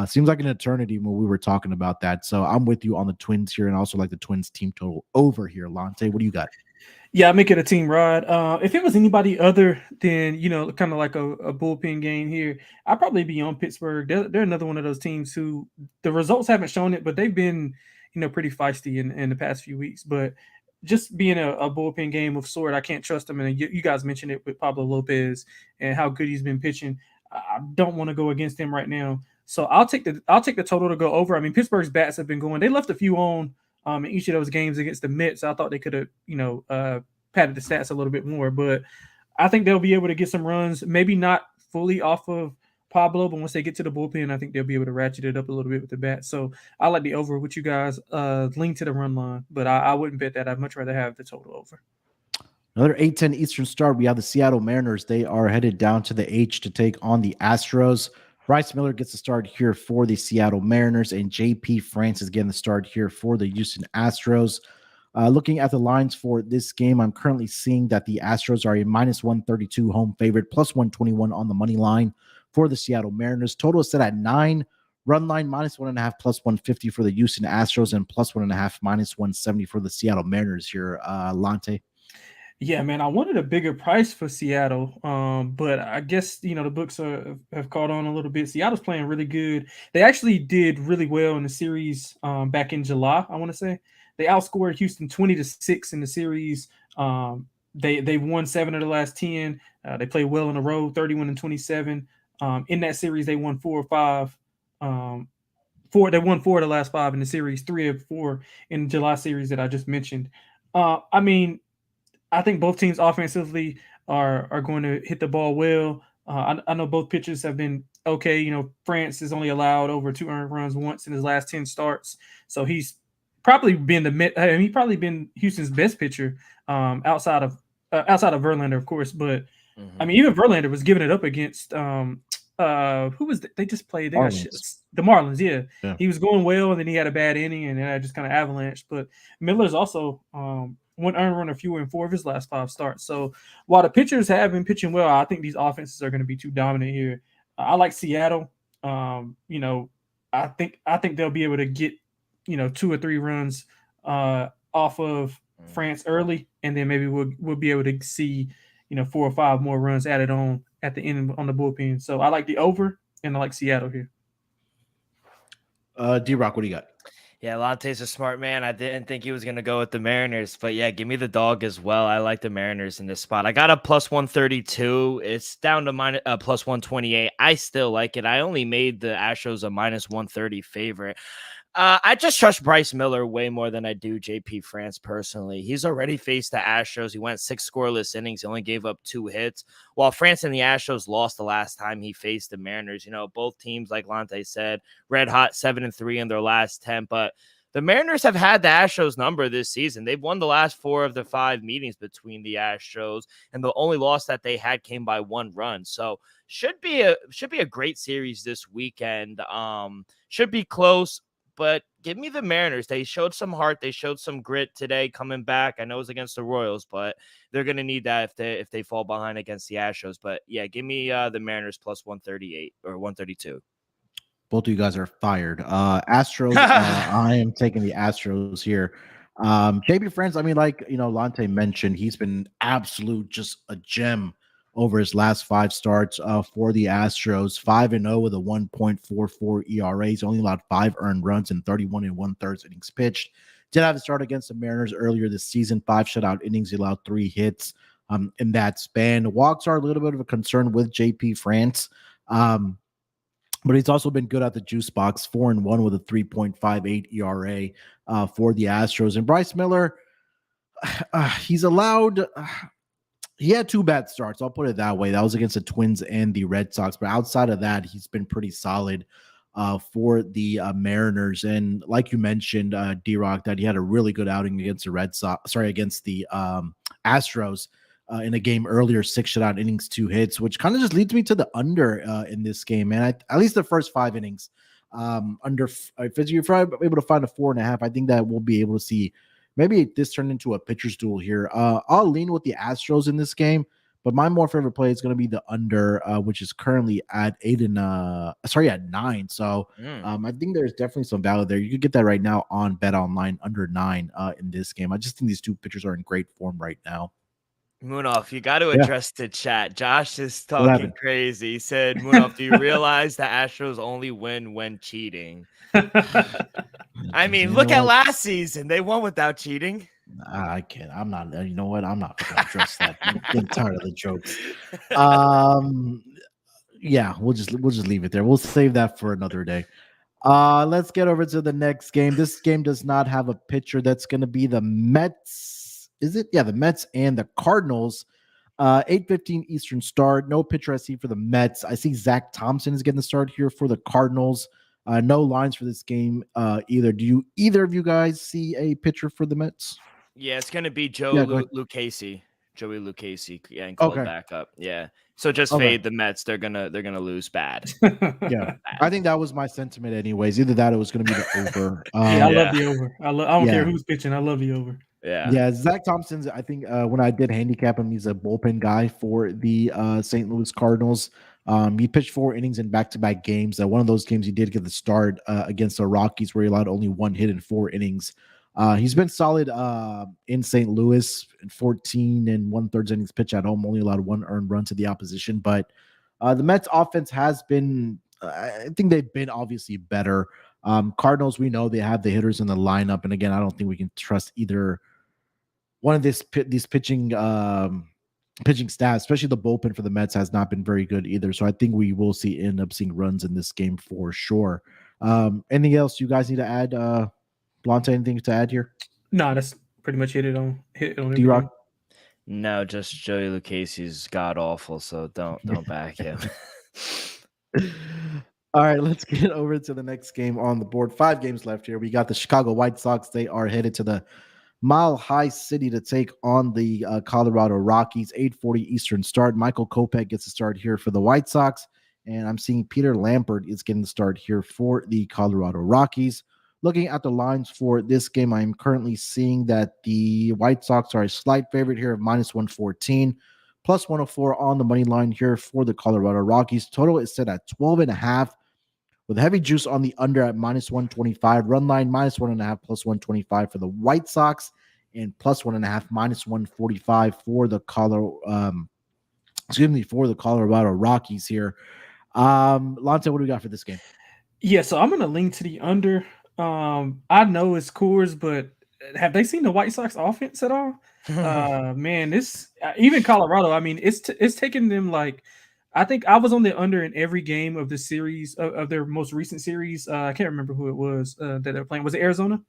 Seems like an eternity when we were talking about that. So I'm with you on the Twins here, and also like the Twins team total over here. Lonte, what do you got? Yeah, I make it a team ride. If it was anybody other than, kind of like a bullpen game here, I'd probably be on Pittsburgh. They're another one of those teams who the results haven't shown it, but they've been, pretty feisty in the past few weeks. But just being a bullpen game of sort, I can't trust them. And you guys mentioned it with Pablo Lopez and how good he's been pitching. I don't want to go against him right now. So I'll take the total to go over. I mean, Pittsburgh's bats have been going. They left a few on in each of those games against the Mets. I thought they could have, padded the stats a little bit more, but I think they'll be able to get some runs. Maybe not fully off of Pablo, but once they get to the bullpen, I think they'll be able to ratchet it up a little bit with the bat. So I like the over with you guys. Lean to the run line, but I wouldn't bet that. I'd much rather have the total over. Another 8:10 Eastern start. We have the Seattle Mariners. They are headed down to the H to take on the Astros. Bryce Miller gets the start here for the Seattle Mariners, and JP France is getting the start here for the Houston Astros. Looking at the lines for this game, I'm currently seeing that the Astros are a -132 home favorite, +121 on the money line for the Seattle Mariners. Total is set at 9. Run line -1.5, +150 for the Houston Astros, and +1.5, -170 for the Seattle Mariners here. Lonte. Yeah, man, I wanted a bigger price for Seattle, but I guess, the books have caught on a little bit. Seattle's playing really good. They actually did really well in the series back in July, I want to say. They outscored Houston 20-6 in the series. They've won 7 of the last 10. They play well in a row, 31-27. In that series, they won 4 or 5. They won 4 of the last 5 in the series, 3 of 4 in the July series that I just mentioned. I think both teams offensively are going to hit the ball well. I know both pitchers have been okay. France has only allowed over 2 earned runs once in his last 10 starts. So he's probably been Houston's best pitcher outside of Verlander, of course. But even Verlander was giving it up against who was they just played? They Marlins. got the Marlins. Yeah, he was going well, and then he had a bad inning, and then I just kind of avalanched. But Miller's also 1 earned run or fewer in 4 of his last 5 starts. So while the pitchers have been pitching well, I think these offenses are going to be too dominant here. I like Seattle. I think they'll be able to get 2 or 3 runs off of France early, and then maybe we'll be able to see 4 or 5 more runs added on at the end on the bullpen. So I like the over, and I like Seattle here. D-Rock, what do you got? Yeah, Lonte's a smart man. I didn't think he was going to go with the Mariners, but yeah, give me the dog as well. I like the Mariners in this spot. I got a +132. It's down to +128. I still like it. I only made the Astros a -130 favorite. I just trust Bryce Miller way more than I do JP France personally. He's already faced the Astros. He went 6 scoreless innings. He only gave up 2 hits. While France and the Astros lost the last time he faced the Mariners. Both teams, like Lonte said, red hot 7-3 in their last 10. But the Mariners have had the Astros number this season. They've won the last 4 of the 5 meetings between the Astros, and the only loss that they had came by 1 run. So should be a great series this weekend. Should be close. But give me the Mariners. They showed some heart. They showed some grit today coming back. I know it was against the Royals, but they're going to need that if they fall behind against the Astros. But, yeah, give me the Mariners +138 or 132. Both of you guys are fired. Astros, I am taking the Astros here. JP France, like, Lonte mentioned, he's been absolute just a gem over his last 5 starts for the Astros. 5-0 with a 1.44 ERA. He's only allowed 5 earned runs in 31 1/3 innings pitched. Did have a start against the Mariners earlier this season. 5 shutout innings. He allowed 3 hits in that span. The walks are a little bit of a concern with JP France. But he's also been good at the juice box, 4-1 with a 3.58 ERA for the Astros. And Bryce Miller, he's allowed... He had 2 bad starts. I'll put it that way. That was against the Twins and the Red Sox. But outside of that, he's been pretty solid for the Mariners. And like you mentioned, D-Rock, that he had a really good outing against the against the Astros. in a game earlier, 6 shutout innings, 2 hits, which kind of just leads me to the under in this game, man. At least the first 5 innings. Under if you're able to find a 4.5, I think that we'll be able to see maybe this turned into a pitcher's duel here. I'll lean with the Astros in this game, but my more favorite play is going to be the under, which is currently at 9. So I think there's definitely some value there. You could get that right now on Bet Online under 9 in this game. I just think these two pitchers are in great form right now. Munaf, you got to address the chat. Josh is talking crazy. He said, Munaf, do you realize the Astros only win when cheating? I mean, look at last season. They won without cheating. I can't. I'm not. You know what? I'm not going to address that. I'm getting tired of the jokes. Yeah, we'll just leave it there. We'll save that for another day. Let's get over to the next game. This game does not have a pitcher. That's going to be the Mets. Is it? Yeah, the Mets and the Cardinals. 8:15 Eastern start. No pitcher I see for the Mets. I see Zach Thompson is getting the start here for the Cardinals. No lines for this game either. Do either of you guys see a pitcher for the Mets? Yeah, it's going to be Joey Lucchesi, and close back up. Yeah. So just fade the Mets. They're gonna lose bad. Yeah, I think that was my sentiment anyways. Either that or it was going to be the over. I love the over. I don't care who's pitching. I love the over. Yeah. Zach Thompson's. I think when I did handicap him, he's a bullpen guy for the St. Louis Cardinals. He pitched 4 innings in back-to-back games. One of those games he did get the start against the Rockies, where he allowed only 1 hit in 4 innings. He's been solid in St. Louis in 14 and 1/3 innings pitch at home, only allowed 1 earned run to the opposition. But the Mets offense has been, I think they've been obviously better. Cardinals, we know they have the hitters in the lineup. And again, I don't think we can trust either one of these pitching staff, especially the bullpen for the Mets, has not been very good either. So I think we will end up seeing runs in this game for sure. Anything else you guys need to add? Lonte, anything to add here? No, that's pretty much hit it on D-Rock? No, just Joey Lucchesi's god awful, so don't back him. All right, let's get over to the next game on the board. 5 games left here. We got the Chicago White Sox. They are headed to the Mile High City to take on the Colorado Rockies. 8:40 Eastern start. Michael Kopech gets a start here for the White Sox, and I'm seeing Peter Lambert is getting the start here for the Colorado Rockies. Looking at the lines for this game, I am currently seeing that the White Sox are a slight favorite here of -114, plus 104 on the money line here for the Colorado Rockies. Total is set at 12.5, with heavy juice on the under at -125. Run line -1.5, plus 125 for the White Sox, and plus 1.5, -145 for the Colorado Rockies here. Lonte, what do we got for this game? Yeah, so I'm gonna lean to the under. I know it's Coors, but have they seen the White Sox offense at all? Man, this even Colorado. I mean, it's taken them like, I think I was on the under in every game of the series of their most recent series. I can't remember who it was that they're playing. Was it Arizona?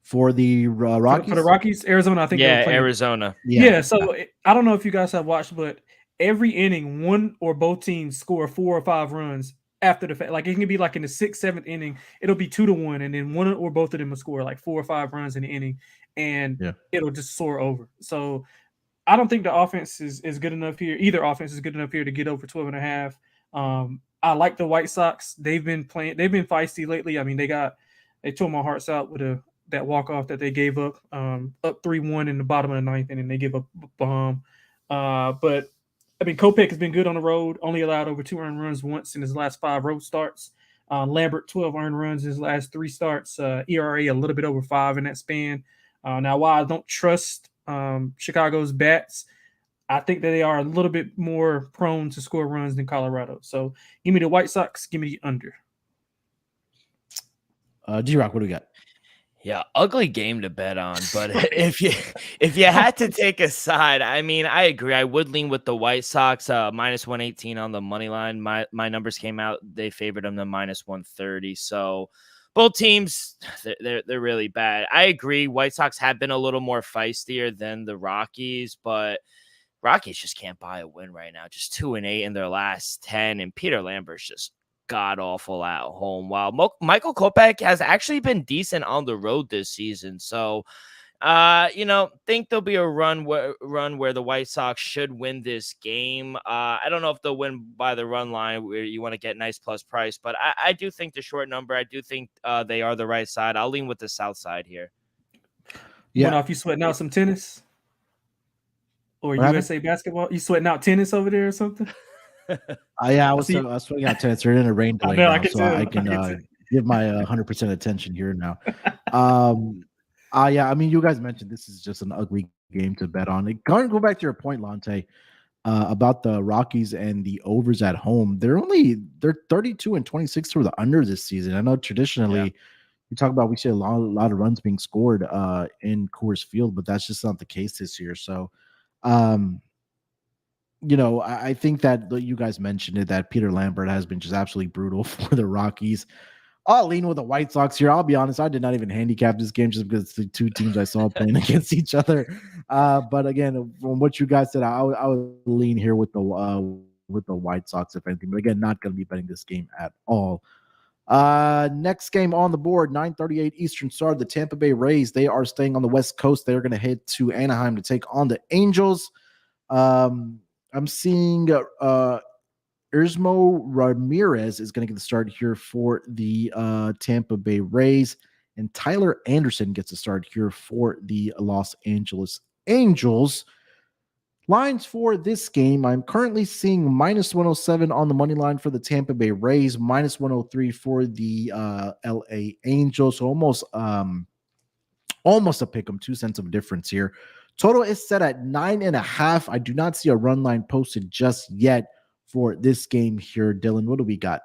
For the Rockies? For the Rockies, Arizona. I think. Yeah, Arizona. Yeah. So I don't know if you guys have watched, but every inning, one or both teams score 4 or 5 runs after the fact. Like it can be like in the 6th, 7th inning, it'll be 2-1, and then one or both of them will score like 4 or 5 runs in the inning, and it'll just soar over. So I don't think the offense is good enough here. Either offense is good enough here to get over 12.5. I like the White Sox. They've been feisty lately. I mean, they tore my hearts out with that walk-off that they gave up 3-1 in the bottom of the 9th inning. They gave up a bomb. But I mean, Kopech has been good on the road, only allowed over 2 earned runs once in his last 5 road starts. Lambert, 12 earned runs in his last 3 starts. ERA a little bit over 5 in that span. Now, while I don't trust Chicago's bats, I think that they are a little bit more prone to score runs than Colorado. So give me the White Sox, give me the under. D-Rock, what do we got? Yeah, ugly game to bet on, but if you had to take a side, I mean, I agree. I would lean with the White Sox, -118 on the money line. My numbers came out; they favored them to -130. So both teams, they're really bad. I agree. White Sox have been a little more feistier than the Rockies, but Rockies just can't buy a win right now. Just 2-8 in their last 10, and Peter Lambert's just god awful at home, while Michael Kopech has actually been decent on the road this season. So Think there'll be a run where the White Sox should win this game. I don't know if they'll win by the run line where you want to get nice plus price, but I do think the short number, I do think they are the right side. I'll lean with the south side here. Yeah. If you sweating out some tennis or what USA basketball, you sweating out tennis over there or something? I was sweating out tennis. They're in a rain delay now, so I can give my 100% attention here now. Yeah, I mean, you guys mentioned this is just an ugly game to bet on. Go back to your point, Lonte, about the Rockies and the overs at home. They're 32-26 for the under this season. I know traditionally we talk about we see a lot of runs being scored in Coors Field, but that's just not the case this year. So, I think that you guys mentioned it, that Peter Lambert has been just absolutely brutal for the Rockies. I'll lean with the White Sox here. I'll be honest, I did not even handicap this game just because it's the two teams I saw playing against each other. But again, from what you guys said, I would lean here with the White Sox, if anything. But again, not going to be betting this game at all. Next game on the board, 9:38 Eastern start, the Tampa Bay Rays. They are staying on the West Coast. They're going to head to Anaheim to take on the Angels. I'm seeing Ersmo Ramirez is going to get the start here for the Tampa Bay Rays, and Tyler Anderson gets a start here for the Los Angeles Angels. Lines for this game, I'm currently seeing -107 on the money line for the Tampa Bay Rays, -103 for the LA Angels. So almost a pick 'em, 2 cents of difference here. Total is set at 9.5. I do not see a run line posted just yet for this game here. Dylan, what do we got?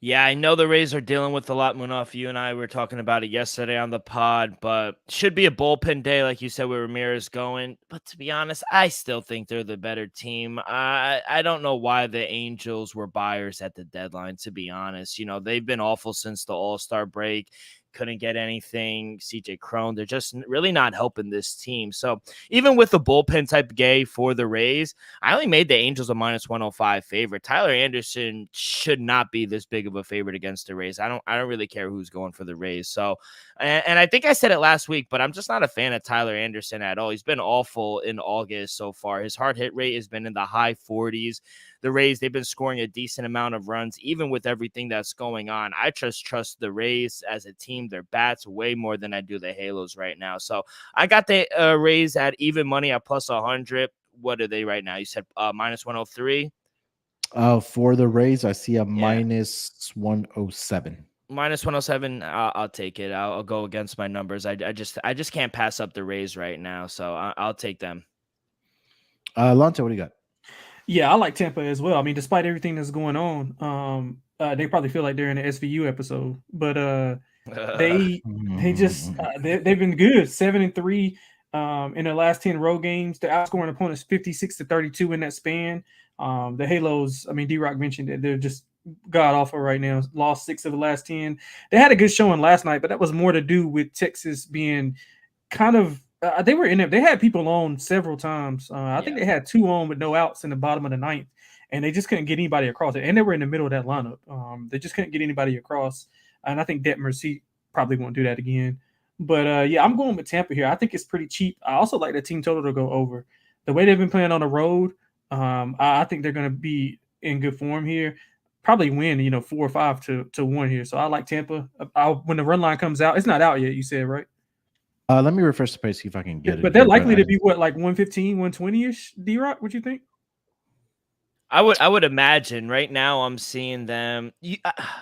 Yeah, I know the Rays are dealing with a lot, Munaf. You and I were talking about it yesterday on the pod, but should be a bullpen day, like you said, with Ramirez going. But to be honest, I still think they're the better team. I don't know why the Angels were buyers at the deadline, to be honest. They've been awful since the All-Star break. Couldn't get anything. CJ Cron, they're just really not helping this team. So even with the bullpen type gay for the Rays, I only made the Angels a -105 favorite. Tyler Anderson should not be this big of a favorite against the Rays. I don't really care who's going for the Rays. So, and I think I said it last week, but I'm just not a fan of Tyler Anderson at all. He's been awful in August so far. His hard hit rate has been in the high 40s. The Rays, they've been scoring a decent amount of runs, even with everything that's going on. I just trust the Rays as a team, their bats, way more than I do the Halos right now. So I got the Rays at even money at +100. What are they right now? You said -103? For the Rays, I see a -107. -107. I'll take it. I'll go against my numbers. I just can't pass up the Rays right now, so I'll take them. Lonte, what do you got? Yeah, I like Tampa as well. I mean, despite everything that's going on, they probably feel like they're in an SVU episode, but they've been good, 7-3 in their last 10 road games. They're outscoring opponents 56-32 in that span. The Halos, I mean, D-Rock mentioned that they're just god awful right now. Lost 6 of the last 10. They had a good showing last night, but that was more to do with Texas being kind of. They were in there. They had people on several times. I think they had 2 on with no outs in the bottom of the 9th, and they just couldn't get anybody across it. And they were in the middle of that lineup. They just couldn't get anybody across. And I think Detmers, he probably won't do that again. But I'm going with Tampa here. I think it's pretty cheap. I also like the team total to go over. The way they've been playing on the road, I think they're going to be in good form here. Probably win, 4 or 5 to 1 here. So I like Tampa. When the run line comes out, it's not out yet. You said, right? Let me refresh the page, see if I can get it. But they're likely to be what, like 115, 120-ish, D-Rock? What you think? I would imagine right now I'm seeing them.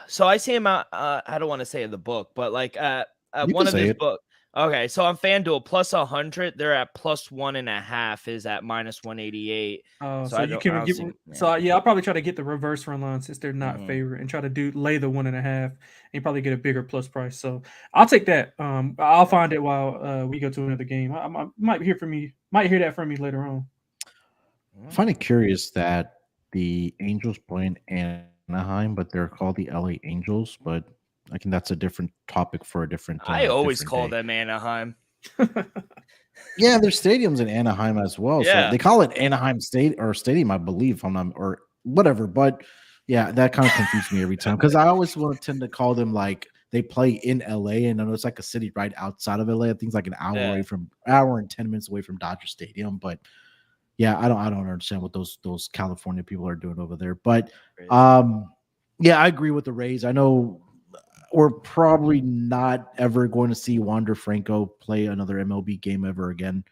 So I see them out. I don't want to say in the book, but like one of this book. Okay, so on FanDuel +100, they're at +1.5 is at -188. So you can get. So I'll probably try to get the reverse run line since they're not favorite and try to lay the 1.5 and probably get a bigger plus price. So I'll take that. I'll find it while we go to another game. I might hear that from me later on. I find it curious that the Angels play in Anaheim, but they're called the LA Angels, but I think that's a different topic for a different. I always call them Anaheim. Yeah, there's stadiums in Anaheim as well. Yeah. So they call it Anaheim Stadium, I believe, if I'm not, or whatever. But yeah, that kind of confuses me every time because I always want to tend to call them like they play in LA, and I know it's like a city right outside of LA. I think it's like an hour Yeah. away from hour and 10 minutes away from Dodger Stadium. But yeah, I don't understand what those California people are doing over there. But Crazy. yeah, I agree with the Rays. I know we're probably not ever going to see Wander Franco play another MLB game ever again.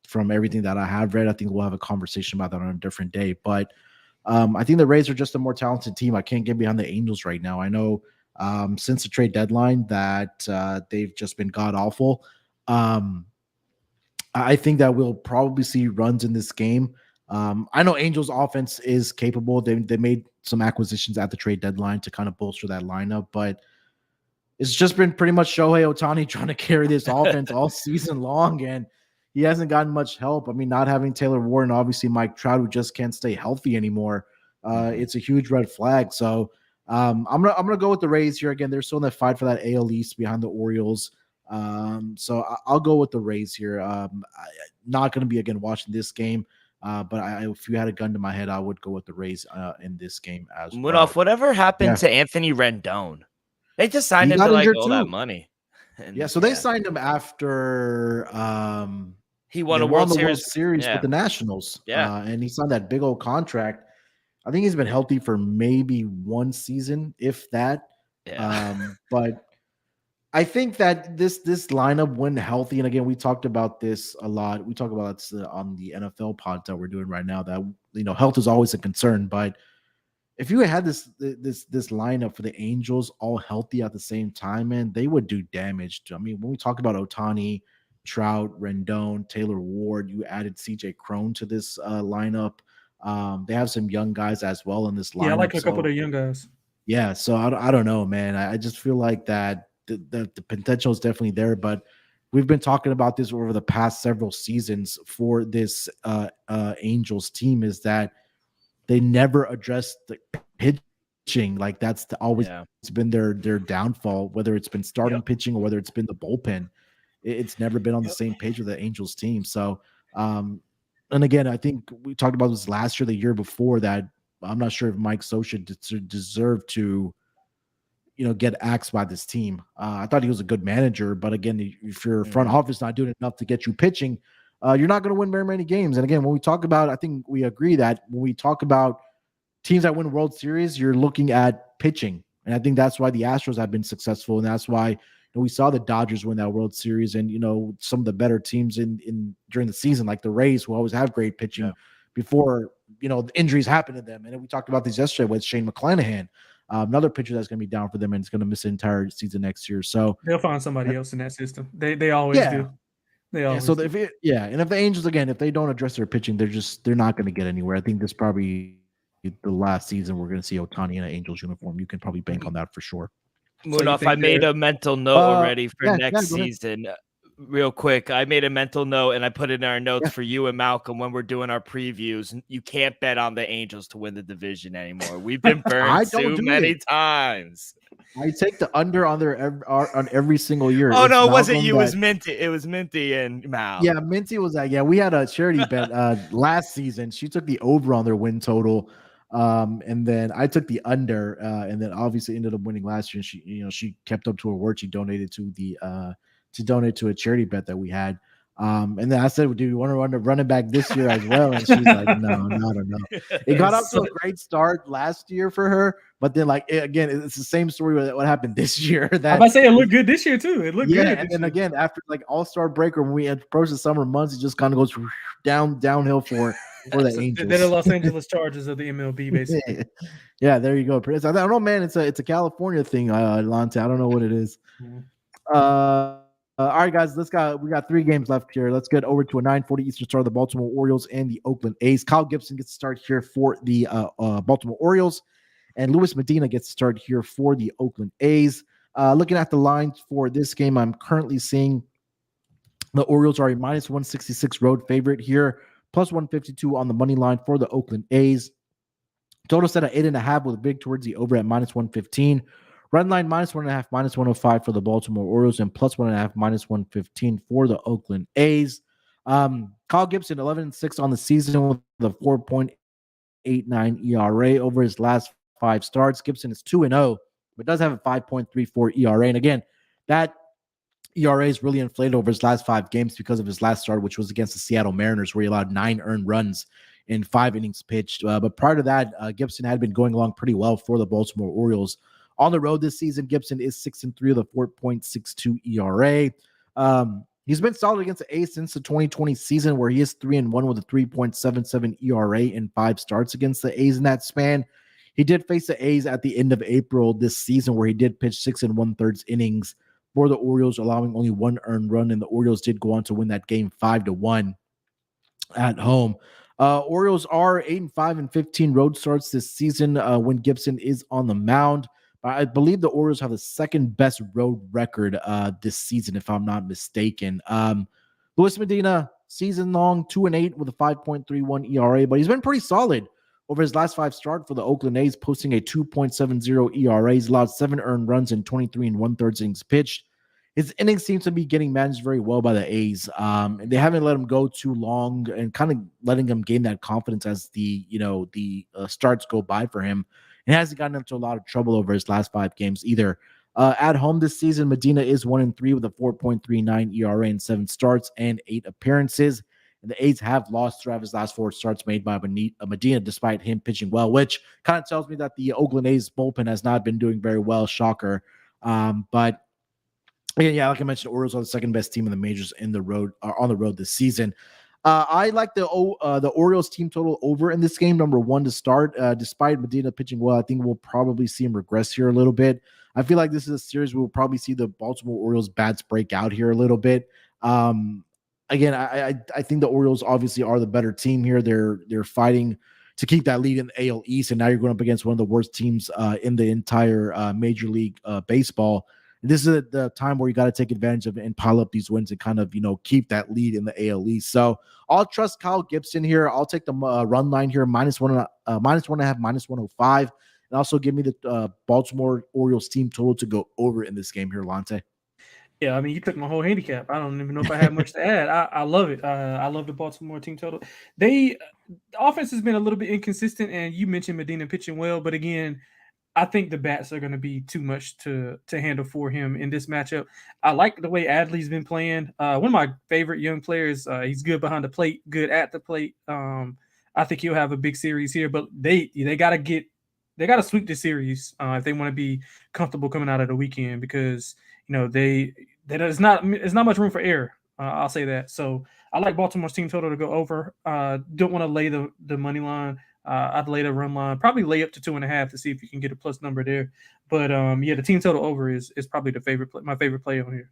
From everything that I have read, I think we'll have a conversation about that on a different day. But I think the Rays are just a more talented team. I can't get behind the Angels right now. I know since the trade deadline that they've just been god awful. I think that we'll probably see runs in this game. I know Angels offense is capable. They made some acquisitions at the trade deadline to kind of bolster that lineup, but it's just been pretty much Shohei Ohtani trying to carry this offense all season long, and he hasn't gotten much help. I mean, not having Taylor Ward and obviously Mike Trout, who just can't stay healthy anymore, it's a huge red flag. So I'm gonna go with the Rays here again. They're still in that fight for that AL East behind the Orioles. So I'll go with the Rays here. Not going to be again watching this game, but if you had a gun to my head, I would go with the Rays in this game as well. Munaf, whatever happened to Anthony Rendon? They just signed him for like all that money. And, yeah, so they signed him after he won a World Series with the Nationals. Yeah, and he signed that big old contract. I think he's been healthy for maybe one season, if that. Yeah. But I think that this lineup, when healthy, and again, we talked about this a lot. We talk about it on the NFL pods that we're doing right now. That health is always a concern, but if you had this lineup for the Angels all healthy at the same time, man, they would do damage. I mean, when we talk about Ohtani, Trout, Rendon, Taylor Ward, you added CJ Cron to this lineup. They have some young guys as well in this lineup. Yeah, I like a couple of the young guys. Yeah, so I don't know, man. I just feel like that the potential is definitely there, but we've been talking about this over the past several seasons for this Angels team is that they never address the pitching. Like that's always been their downfall, whether it's been starting pitching or whether it's been the bullpen. It's never been on the same page with the Angels team. So, and again, I think we talked about this last year, the year before that. I'm not sure if Mike Scioscia deserved to, get axed by this team. I thought he was a good manager, but again, if your front office not doing enough to get you pitching, you're not going to win very many games. And again, when we talk about, I think we agree that when we talk about teams that win World Series, you're looking at pitching. And I think that's why the Astros have been successful. And that's why we saw the Dodgers win that World Series and, some of the better teams in during the season, like the Rays, who always have great pitching before, the injuries happen to them. And then we talked about this yesterday with Shane McClanahan, another pitcher that's going to be down for them and it's going to miss the entire season next year. So they'll find somebody else in that system. They always do. They always do. And if the Angels, again, if they don't address their pitching, they're not going to get anywhere. I think this probably the last season we're going to see Ohtani in an Angels uniform. You can probably bank on that for sure. Munaf, I made a mental note already for next season. Real quick, I made a mental note and I put it in our notes for you and Malcolm when we're doing our previews. You can't bet on the Angels to win the division anymore. We've been burned too many times. I take the under on every single year. Oh, no, it wasn't you. It was Minty. It was Minty and Mal. Yeah, Minty was that. Yeah, we had a charity bet last season. She took the over on their win total. And then I took the under, and then obviously ended up winning last year. And she kept up to her word. She donated to a charity bet that we had. And then I said, "Do you want to run it back this year as well?" And she's like, "No, I don't know." It got up to a great start last year for her, but then again, it's the same story with what happened this year. That I say it looked good this year too. It looked good. And then again, after All-Star break, when we approach the summer months, it just kind of goes downhill for the Angels. They're the Los Angeles Chargers of the MLB, basically. Yeah, there you go. I don't know, man. It's a California thing, Lonte. I don't know what it is. All right, guys, we got 3 games left here. Let's get over to a 9:40 Eastern start of the Baltimore Orioles and the Oakland A's. Kyle Gibson gets to start here for the Baltimore Orioles, and Luis Medina gets to start here for the Oakland A's. Looking at the lines for this game, I'm currently seeing the Orioles are a -166 road favorite here, +152 on the money line for the Oakland A's. Total set at 8.5 with a big towards the over at -115. Run line -1.5, -105 for the Baltimore Orioles, and +1.5, -115 for the Oakland A's. Kyle Gibson, 11-6 on the season with a 4.89 ERA over his last 5 starts. Gibson is 2-0 but does have a 5.34 ERA. And again, that ERA is really inflated over his last 5 games because of his last start, which was against the Seattle Mariners, where he allowed 9 earned runs in 5 innings pitched. But prior to that, Gibson had been going along pretty well for the Baltimore Orioles. On the road this season, Gibson is 6-3 with a 4.62 ERA. He's been solid against the A's since the 2020 season, where he is 3-1 with a 3.77 ERA in 5 starts against the A's in that span. He did face the A's at the end of April this season, where he did pitch 6 1/3 innings for the Orioles, allowing only 1 earned run, and the Orioles did go on to win that game 5-1 at home. Orioles are 8-5 and 15 road starts this season when Gibson is on the mound. I believe the Orioles have the second best road record this season, if I'm not mistaken. Luis Medina, season long, 2-8 with a 5.31 ERA, but he's been pretty solid over his last 5 starts for the Oakland A's, posting a 2.70 ERA. He's allowed 7 earned runs in 23 1/3 innings pitched. His innings seem to be getting managed very well by the A's. And they haven't let him go too long and kind of letting him gain that confidence as the starts go by for him. And hasn't gotten into a lot of trouble over his last 5 games either. At home this season, Medina is 1-3 with a 4.39 ERA in 7 starts and 8 appearances. And the A's have lost 3 of his last 4 starts made by Medina, despite him pitching well, which kind of tells me that the Oakland A's bullpen has not been doing very well. Shocker. But yeah, like I mentioned, Orioles are the second best team in the majors on the road this season. I like the Orioles team total over in this game, number 1 to start. Despite Medina pitching well, I think we'll probably see him regress here a little bit. I feel like this is a series we'll probably see the Baltimore Orioles bats break out here a little bit. Again, I think the Orioles obviously are the better team here. They're fighting to keep that lead in the AL East, and now you're going up against one of the worst teams in the entire Major League Baseball. This is the time where you got to take advantage of it and pile up these wins and kind of, keep that lead in the AL East. So I'll trust Kyle Gibson here. I'll take the run line here, -1.5, -105. And also give me the Baltimore Orioles team total to go over in this game here, Lonte. Yeah, I mean, you took my whole handicap. I don't even know if I have much to add. I love it. I love the Baltimore team total. The offense has been a little bit inconsistent, and you mentioned Medina pitching well, but again, I think the bats are going to be too much to handle for him in this matchup. I like the way Adley's been playing. One of my favorite young players. He's good behind the plate, good at the plate. I think he'll have a big series here, but they got to sweep the series if they want to be comfortable coming out of the weekend, because there's not much room for error. I'll say that. So I like Baltimore's team total to go over. Don't want to lay the money line. I'd lay the run line, probably lay up to 2.5 to see if you can get a plus number there. But yeah, the team total over is probably my favorite play on here.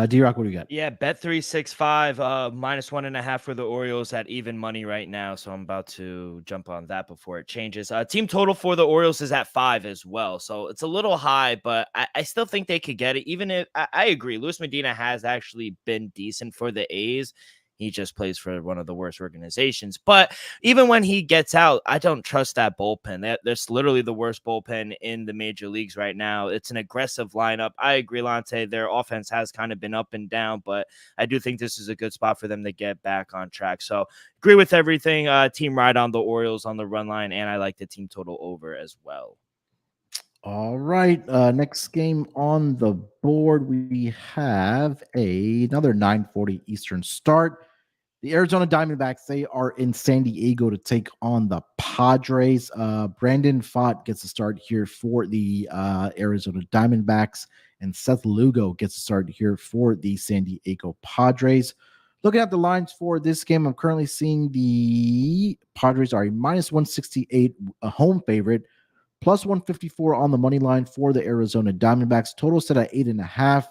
D-Rock, what do you got? Yeah, Bet365 -1.5 for the Orioles at even money right now. So I'm about to jump on that before it changes. Team total for the Orioles is at 5 as well. So it's a little high, but I still think they could get it. Even if I agree, Luis Medina has actually been decent for the A's. He just plays for one of the worst organizations. But even when he gets out, I don't trust that bullpen. That's literally the worst bullpen in the major leagues right now. It's an aggressive lineup. I agree, Lonte. Their offense has kind of been up and down, but I do think this is a good spot for them to get back on track. So agree with everything. Team ride on the Orioles on the run line, and I like the team total over as well. All right. Next game on the board, we have another 9:40 Eastern start. The Arizona Diamondbacks, they are in San Diego to take on the Padres. Brandon Pfaadt gets a start here for the Arizona Diamondbacks, and Seth Lugo gets a start here for the San Diego Padres. Looking at the lines for this game, I'm currently seeing the Padres are a -168, a home favorite, +154 on the money line for the Arizona Diamondbacks. Total set at 8.5.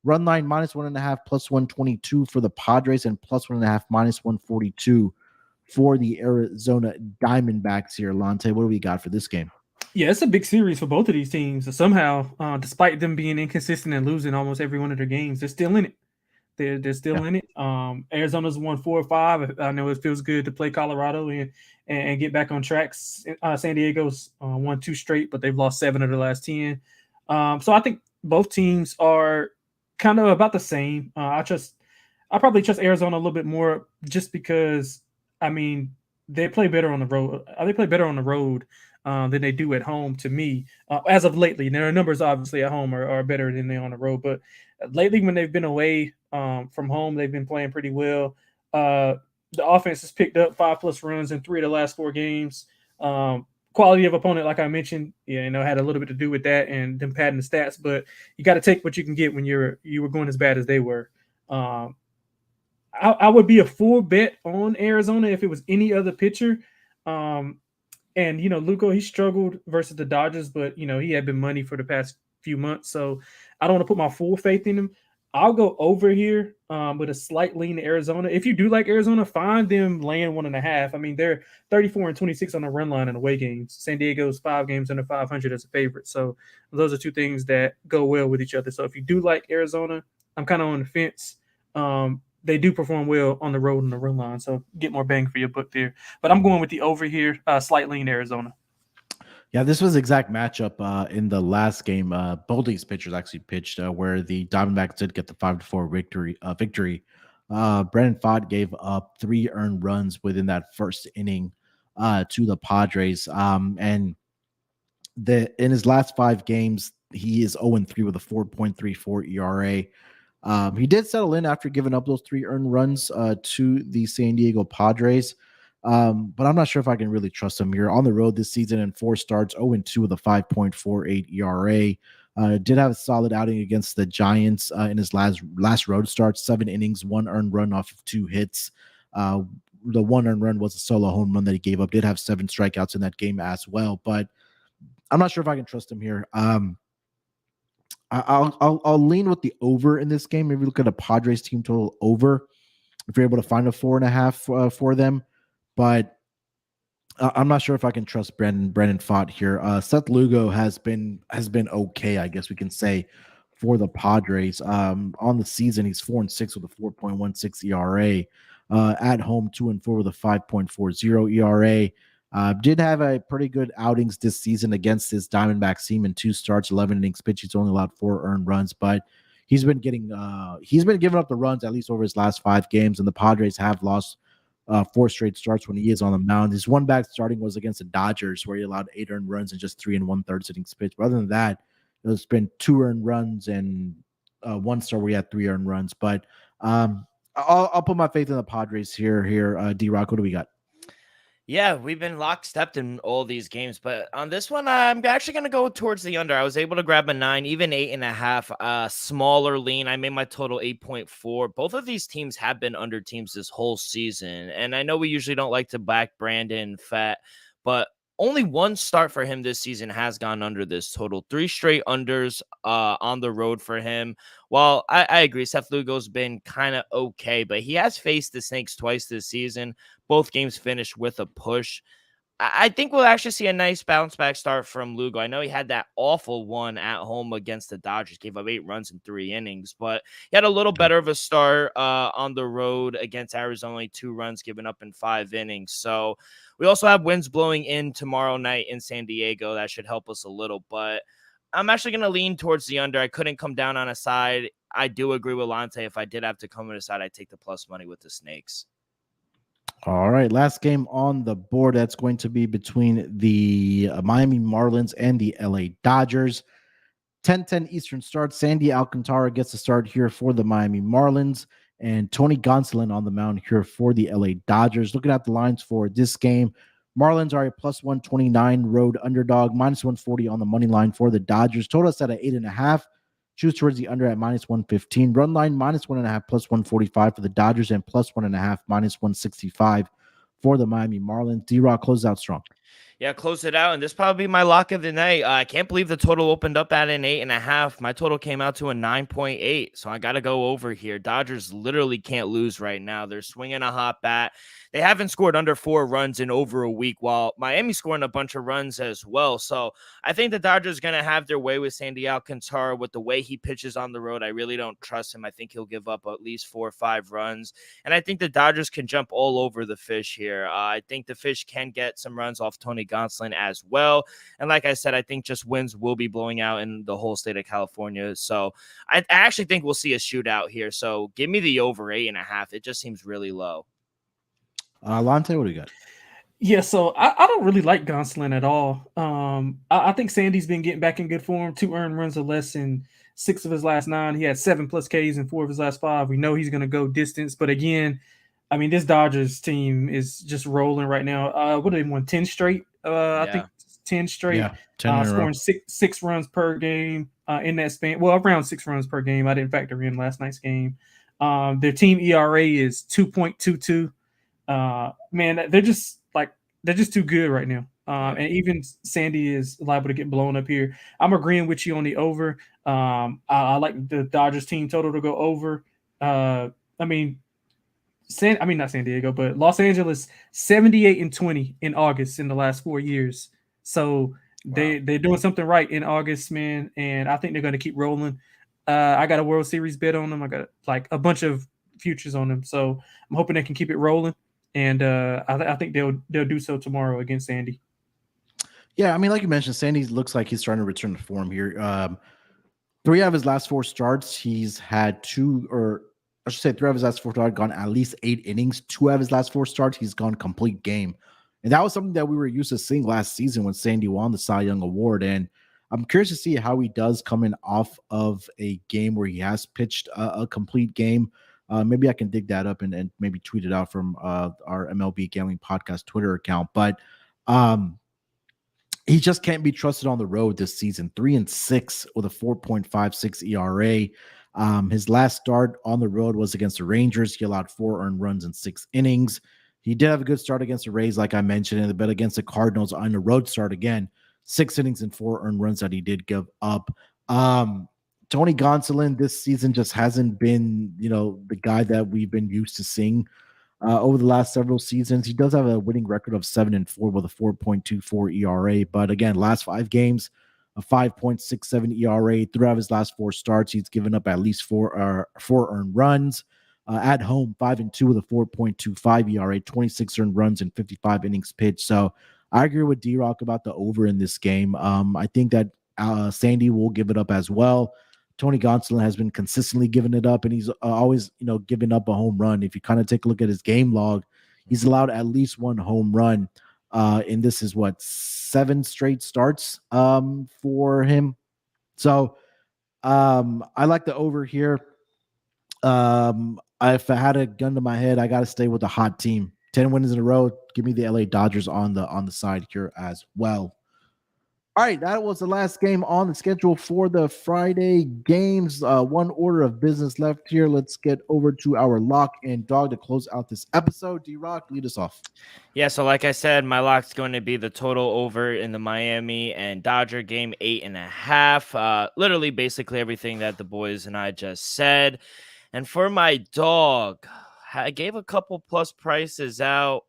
Run line -1.5, +122 for the Padres, and +1.5, -142 for the Arizona Diamondbacks here. Lonte, what do we got for this game? Yeah, it's a big series for both of these teams. Somehow, despite them being inconsistent and losing almost every one of their games, they're still in it. They're still in it. Arizona's won 4 or 5. I know it feels good to play Colorado and get back on track. San Diego's won 2 straight, but they've lost 7 of the last 10. So I think both teams are kind of about the same. I probably trust Arizona a little bit more just because, I mean, they play better on the road. They play better on the road than they do at home to me, as of lately. And their numbers obviously at home are better than they on the road. But lately, when they've been away from home, they've been playing pretty well. The offense has picked up 5+ runs in 3 of the last 4 games. Quality of opponent, like I mentioned, had a little bit to do with that and them padding the stats. But you got to take what you can get when you were going as bad as they were. I would be a full bet on Arizona if it was any other pitcher. And Lugo, he struggled versus the Dodgers, but he had been money for the past few months, so I don't want to put my full faith in him. I'll go over here with a slight lean to Arizona. If you do like Arizona, find them laying 1.5. I mean, they're 34-26 on the run line in away games. San Diego's 5 games under 500 as a favorite. So those are 2 things that go well with each other. So if you do like Arizona, I'm kind of on the fence. They do perform well on the road and the run line, so get more bang for your buck there. But I'm going with the over here, slight lean Arizona. Yeah, this was exact matchup in the last game. Both these pitchers actually pitched where the Diamondbacks did get the 5-4 victory. Brandon Pfaadt gave up 3 earned runs within that first inning to the Padres. And in his last 5 games, he is 0-3 with a 4.34 ERA. He did settle in after giving up those 3 earned runs to the San Diego Padres. But I'm not sure if I can really trust him here on the road this season. In 4 starts, 0-2 with a 5.48 ERA. Did have a solid outing against the Giants in his last road start. 7 innings, 1 earned run off of 2 hits. The 1 earned run was a solo home run that he gave up. Did have 7 strikeouts in that game as well. But I'm not sure if I can trust him here. I'll lean with the over in this game. Maybe look at a Padres team total over if you're able to find a 4.5 for them. But I'm not sure if I can trust Brandon Pfaadt here. Seth Lugo has been okay, I guess we can say, for the Padres. On the season, he's 4-6 with a 4.16 ERA. At home, 2-4 with a 5.40 ERA. Did have a pretty good outings this season against his Diamondbacks team in 2 starts, 11 innings pitched. He's only allowed 4 earned runs, but he's been giving up the runs at least over his last 5 games, and the Padres have lost 4 straight starts when he is on the mound. His one back starting was against the Dodgers, where he allowed 8 earned runs and just 3 1/3 innings pitched. But other than that, there's been 2 earned runs and 1 start where he had 3 earned runs. But I'll put my faith in the Padres here. D-Rock, what do we got? Yeah, we've been lockstep in all these games, but on this one, I'm actually going to go towards the under. I was able to grab a 9, even 8.5, smaller lean. I made my total 8.4. Both of these teams have been under teams this whole season, and I know we usually don't like to back Brandon Pfaadt, but only 1 start for him this season has gone under this total. 3 straight unders on the road for him. While I agree, Seth Lugo's been kind of okay, but he has faced the Snakes twice this season. Both games finished with a push. I think we'll actually see a nice bounce back start from Lugo. I know he had that awful one at home against the Dodgers, gave up 8 runs in 3 innings, but he had a little better of a start on the road against Arizona, only 2 runs given up in 5 innings. So we also have winds blowing in tomorrow night in San Diego. That should help us a little, but I'm actually going to lean towards the under. I couldn't come down on a side. I do agree with Lonte. If I did have to come on a side, I'd take the plus money with the Snakes. All right, last game on the board. That's going to be between the Miami Marlins and the LA Dodgers. 10:10 Eastern start. Sandy Alcantara gets a start here for the Miami Marlins, and Tony Gonsolin on the mound here for the LA Dodgers. Looking at the lines for this game, Marlins are a plus 129 road underdog, minus 140 on the money line for the Dodgers. Total set at 8.5. Choose towards the under at minus 115. Run line minus 1.5 plus 145 for the Dodgers, and plus 1.5 minus 165 for the Miami Marlins. D-Rock closes out strong. Yeah, close it out, and this probably be my lock of the night. I can't believe the total opened up at an 8.5. My total came out to a 9.8, so I got to go over here. Dodgers literally can't lose right now. They're swinging a hot bat. They haven't scored under 4 runs in over a week, while Miami's scoring a bunch of runs as well. So I think the Dodgers are going to have their way with Sandy Alcantara. With the way he pitches on the road, I really don't trust him. I think he'll give up at least 4 or 5 runs, and I think the Dodgers can jump all over the Fish here. I think the Fish can get some runs off Tony Gonsolin as well. And like I said, I think just winds will be blowing out in the whole state of California. So I actually think we'll see a shootout here. So give me the over 8.5. It just seems really low. Lonte, what do you got? Yeah, so I don't really like Gonsolin at all. I think Sandy's been getting back in good form. 2 earned runs or less in 6 of his last 9. He had 7+ Ks in 4 of his last 5. We know he's going to go distance, but again, I mean, this Dodgers team is just rolling right now. What did they won 10 straight? I think 10 straight. Yeah, 10 in a row. Scoring six runs per game in that span. Well, around 6 runs per game. I didn't factor in last night's game. Their team ERA is 2.22. Man, they're just too good right now. And even Sandy is liable to get blown up here. I'm agreeing with you on the over. I like the Dodgers team total to go over. Not San Diego, but Los Angeles 78-20 in August in the last 4 years. So they're doing something right in August, man. And I think they're going to keep rolling. I got a World Series bet on them. I got like a bunch of futures on them. So I'm hoping they can keep it rolling. And I think they'll do so tomorrow against Sandy. Yeah, I mean, like you mentioned, Sandy looks like he's trying to return to form here. 3 out of his last 4 starts, he's had 2, or I should say 3 out of his last 4 starts gone at least 8 innings. 2 out of his last 4 starts, he's gone complete game. And that was something that we were used to seeing last season when Sandy won the Cy Young Award. And I'm curious to see how he does coming off of a game where he has pitched a complete game. Maybe I can dig that up and maybe tweet it out from our MLB Gambling Podcast Twitter account. But he just can't be trusted on the road this season. 3-6 with a 4.56 ERA. His last start on the road was against the Rangers. He allowed 4 earned runs in 6 innings. He did have a good start against the Rays, like I mentioned, but against the Cardinals on the road start again, 6 innings and 4 earned runs that he did give up. Tony Gonsolin this season just hasn't been, the guy that we've been used to seeing over the last several seasons. He does have a winning record of 7-4 with a 4.24 ERA, but again, last 5 games, a 5.67 ERA. 3 out of his last 4 starts, he's given up at least 4 earned runs. At home, 5-2 with a 4.25 ERA, 26 earned runs and 55 innings pitched. So I agree with D-Rock about the over in this game. I think that Sandy will give it up as well. Tony Gonsolin has been consistently giving it up, and he's always, giving up a home run. If you kind of take a look at his game log, he's allowed at least 1 home run. And this is 7 straight starts for him. So I like the over here. If I had a gun to my head, I got to stay with the hot team. 10 wins in a row. Give me the LA Dodgers on the side here as well. All right, that was the last game on the schedule for the Friday games. 1 order of business left here. Let's get over to our lock and dog to close out this episode. D-Rock, lead us off. Yeah, so like I said, my lock's going to be the total over in the Miami and Dodger game, 8.5. Literally, basically everything that the boys and I just said. And for my dog, I gave a couple plus prices out.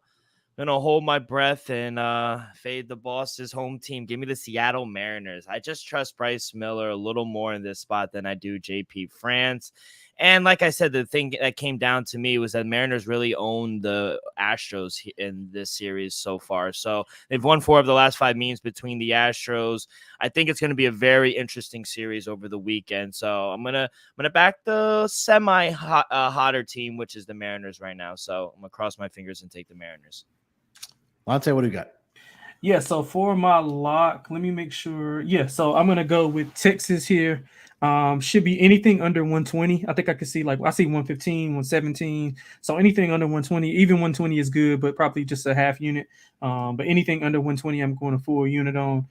I'm going to hold my breath and fade the boss's home team. Give me the Seattle Mariners. I just trust Bryce Miller a little more in this spot than I do JP France. And like I said, the thing that came down to me was that Mariners really own the Astros in this series so far. So they've won 4 of the last 5 meetings between the Astros. I think it's going to be a very interesting series over the weekend. So I'm gonna back the hotter team, which is the Mariners right now. So I'm gonna cross my fingers and take the Mariners. Lonte, what do you got? Yeah, so for my lock, let me make sure. Yeah, so I'm going to go with Texas here. Should be anything under 120. I think I could see, I see 115, 117. So anything under 120, even 120 is good, but probably just a half unit. But anything under 120, I'm going a full unit on.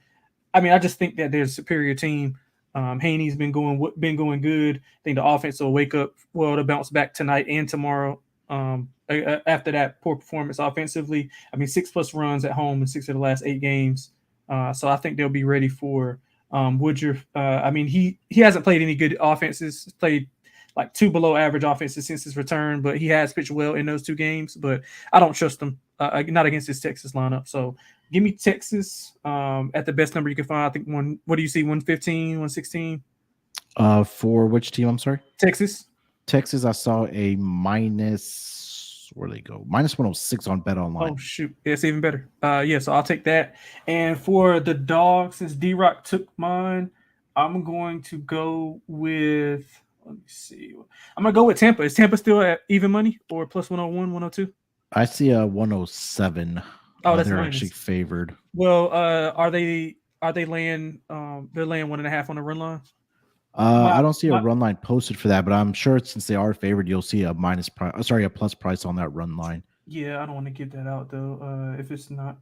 I mean, I just think that they're a superior team. Haney's been going good. I think the offense will wake up well to bounce back tonight and tomorrow. After that poor performance offensively, 6+ runs at home in 6 of the last 8 games. So I think they'll be ready for Woodruff. He hasn't played any good offenses. He's played 2 below average offenses since his return, but he has pitched well in those 2 games. But I don't trust him, not against this Texas lineup. So give me Texas at the best number you can find. I think what do you see? 115, 116? For which team? I'm sorry. Texas, I saw a minus, where they go? Minus 106 on Bet Online. Oh, shoot. It's even better. So I'll take that. And for the dog, since D-Rock took mine, I'm going to go with, let me see. I'm going to go with Tampa. Is Tampa still at even money or plus 101, 102? I see a 107 Oh, that's They're minus. actually favored. Well, are they laying? They're laying 1.5 on the run line. I don't see a run line posted for that, but I'm sure since they are favored, you'll see a a plus price on that run line. Yeah, I don't want to give that out though. If it's not,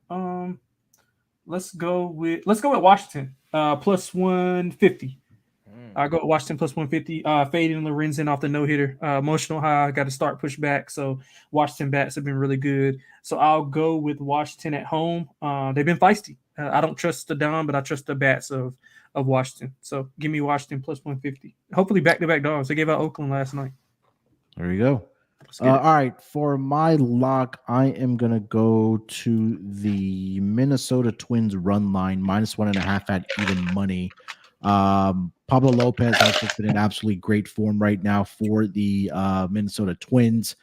let's go with Washington. Plus 150. I go with Washington plus 150. Fading Lorenzen off the no hitter. Emotional high. Got to start push back. So Washington bats have been really good. So I'll go with Washington at home. They've been feisty. I don't trust the Dom, but I trust the bats of Washington. So give me Washington plus 150. Hopefully back-to-back dogs. They gave out Oakland last night. There you go. All right. For my lock, I am going to go to the Minnesota Twins run line, minus 1.5 at even money. Pablo Lopez has just been in absolutely great form right now for the Minnesota Twins.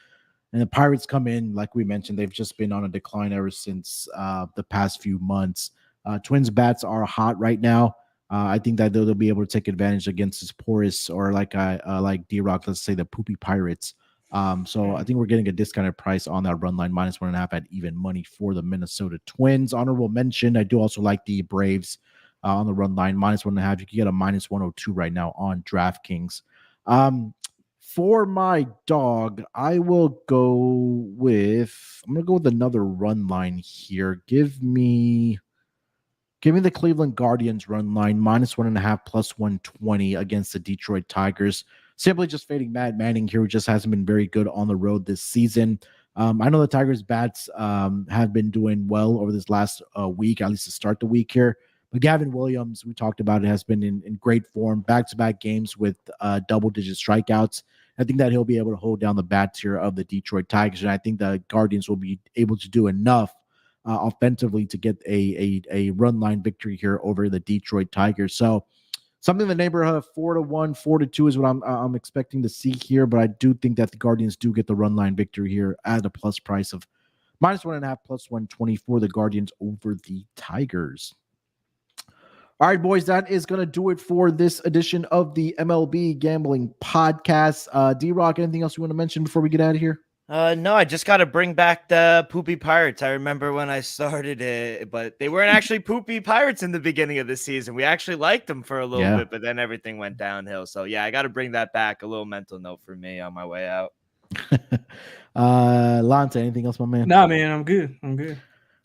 And the Pirates come in, like we mentioned, they've just been on a decline ever since the past few months. Twins bats are hot right now. I think that they'll be able to take advantage against this porous, or like D-Rock, let's say the poopy Pirates. So I think we're getting a discounted price on that run line, minus 1.5 at even money for the Minnesota Twins. Honorable mention, I do also like the Braves on the run line, minus 1.5. You can get a minus 102 right now on DraftKings. For my dog, I'm going to go with another run line here. Give me the Cleveland Guardians run line, minus 1.5, plus 120 against the Detroit Tigers. Simply just fading Matt Manning here, who just hasn't been very good on the road this season. I know the Tigers bats have been doing well over this last week, at least to start the week here. But Gavin Williams, we talked about it, has been in great form, back-to-back games with double-digit strikeouts. I think that he'll be able to hold down the bats here of the Detroit Tigers, and I think the Guardians will be able to do enough offensively to get a run line victory here over the Detroit Tigers. So something in the neighborhood of 4-1, 4-2 is what I'm expecting to see here, but I do think that the Guardians do get the run line victory here at a plus price of minus 1.5, plus 120 for the Guardians over the Tigers. All right, boys, that is going to do it for this edition of the MLB Gambling Podcast. D-Rock, anything else you want to mention before we get out of here? No, I just got to bring back the poopy Pirates. I remember when I started it, but they weren't actually poopy Pirates in the beginning of the season. We actually liked them for a little bit, but then everything went downhill. So, yeah, I got to bring that back. A little mental note for me on my way out. Lonte, anything else, my man? Nah, man, I'm good.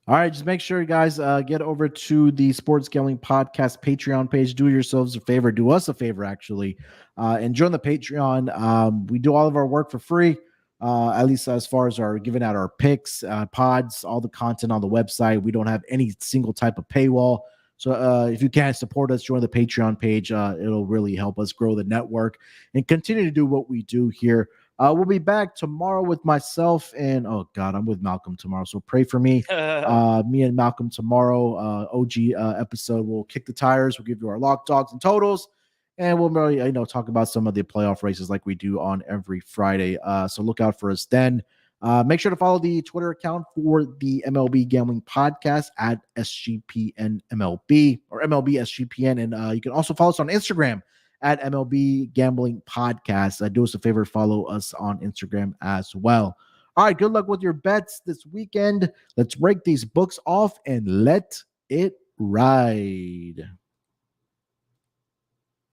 All right, just make sure you guys get over to the Sports Gambling Podcast Patreon page. Do yourselves a favor. Do us a favor, actually. And join the Patreon. We do all of our work for free, at least as far as our giving out our picks, pods, all the content on the website. We don't have any single type of paywall. So if you can support us, join the Patreon page. It'll really help us grow the network and continue to do what we do here. We'll be back tomorrow with myself and, oh God, I'm with Malcolm tomorrow. So pray for me. Me and Malcolm tomorrow, OG episode. We'll kick the tires. We'll give you our lock, dogs, and totals. And we'll really, talk about some of the playoff races like we do on every Friday. So look out for us then. Make sure to follow the Twitter account for the MLB Gambling Podcast at SGPN MLB or MLB SGPN. And you can also follow us on Instagram at MLB Gambling Podcast. Do us a favor, follow us on Instagram as well. All right, good luck with your bets this weekend. Let's break these books off and let it ride.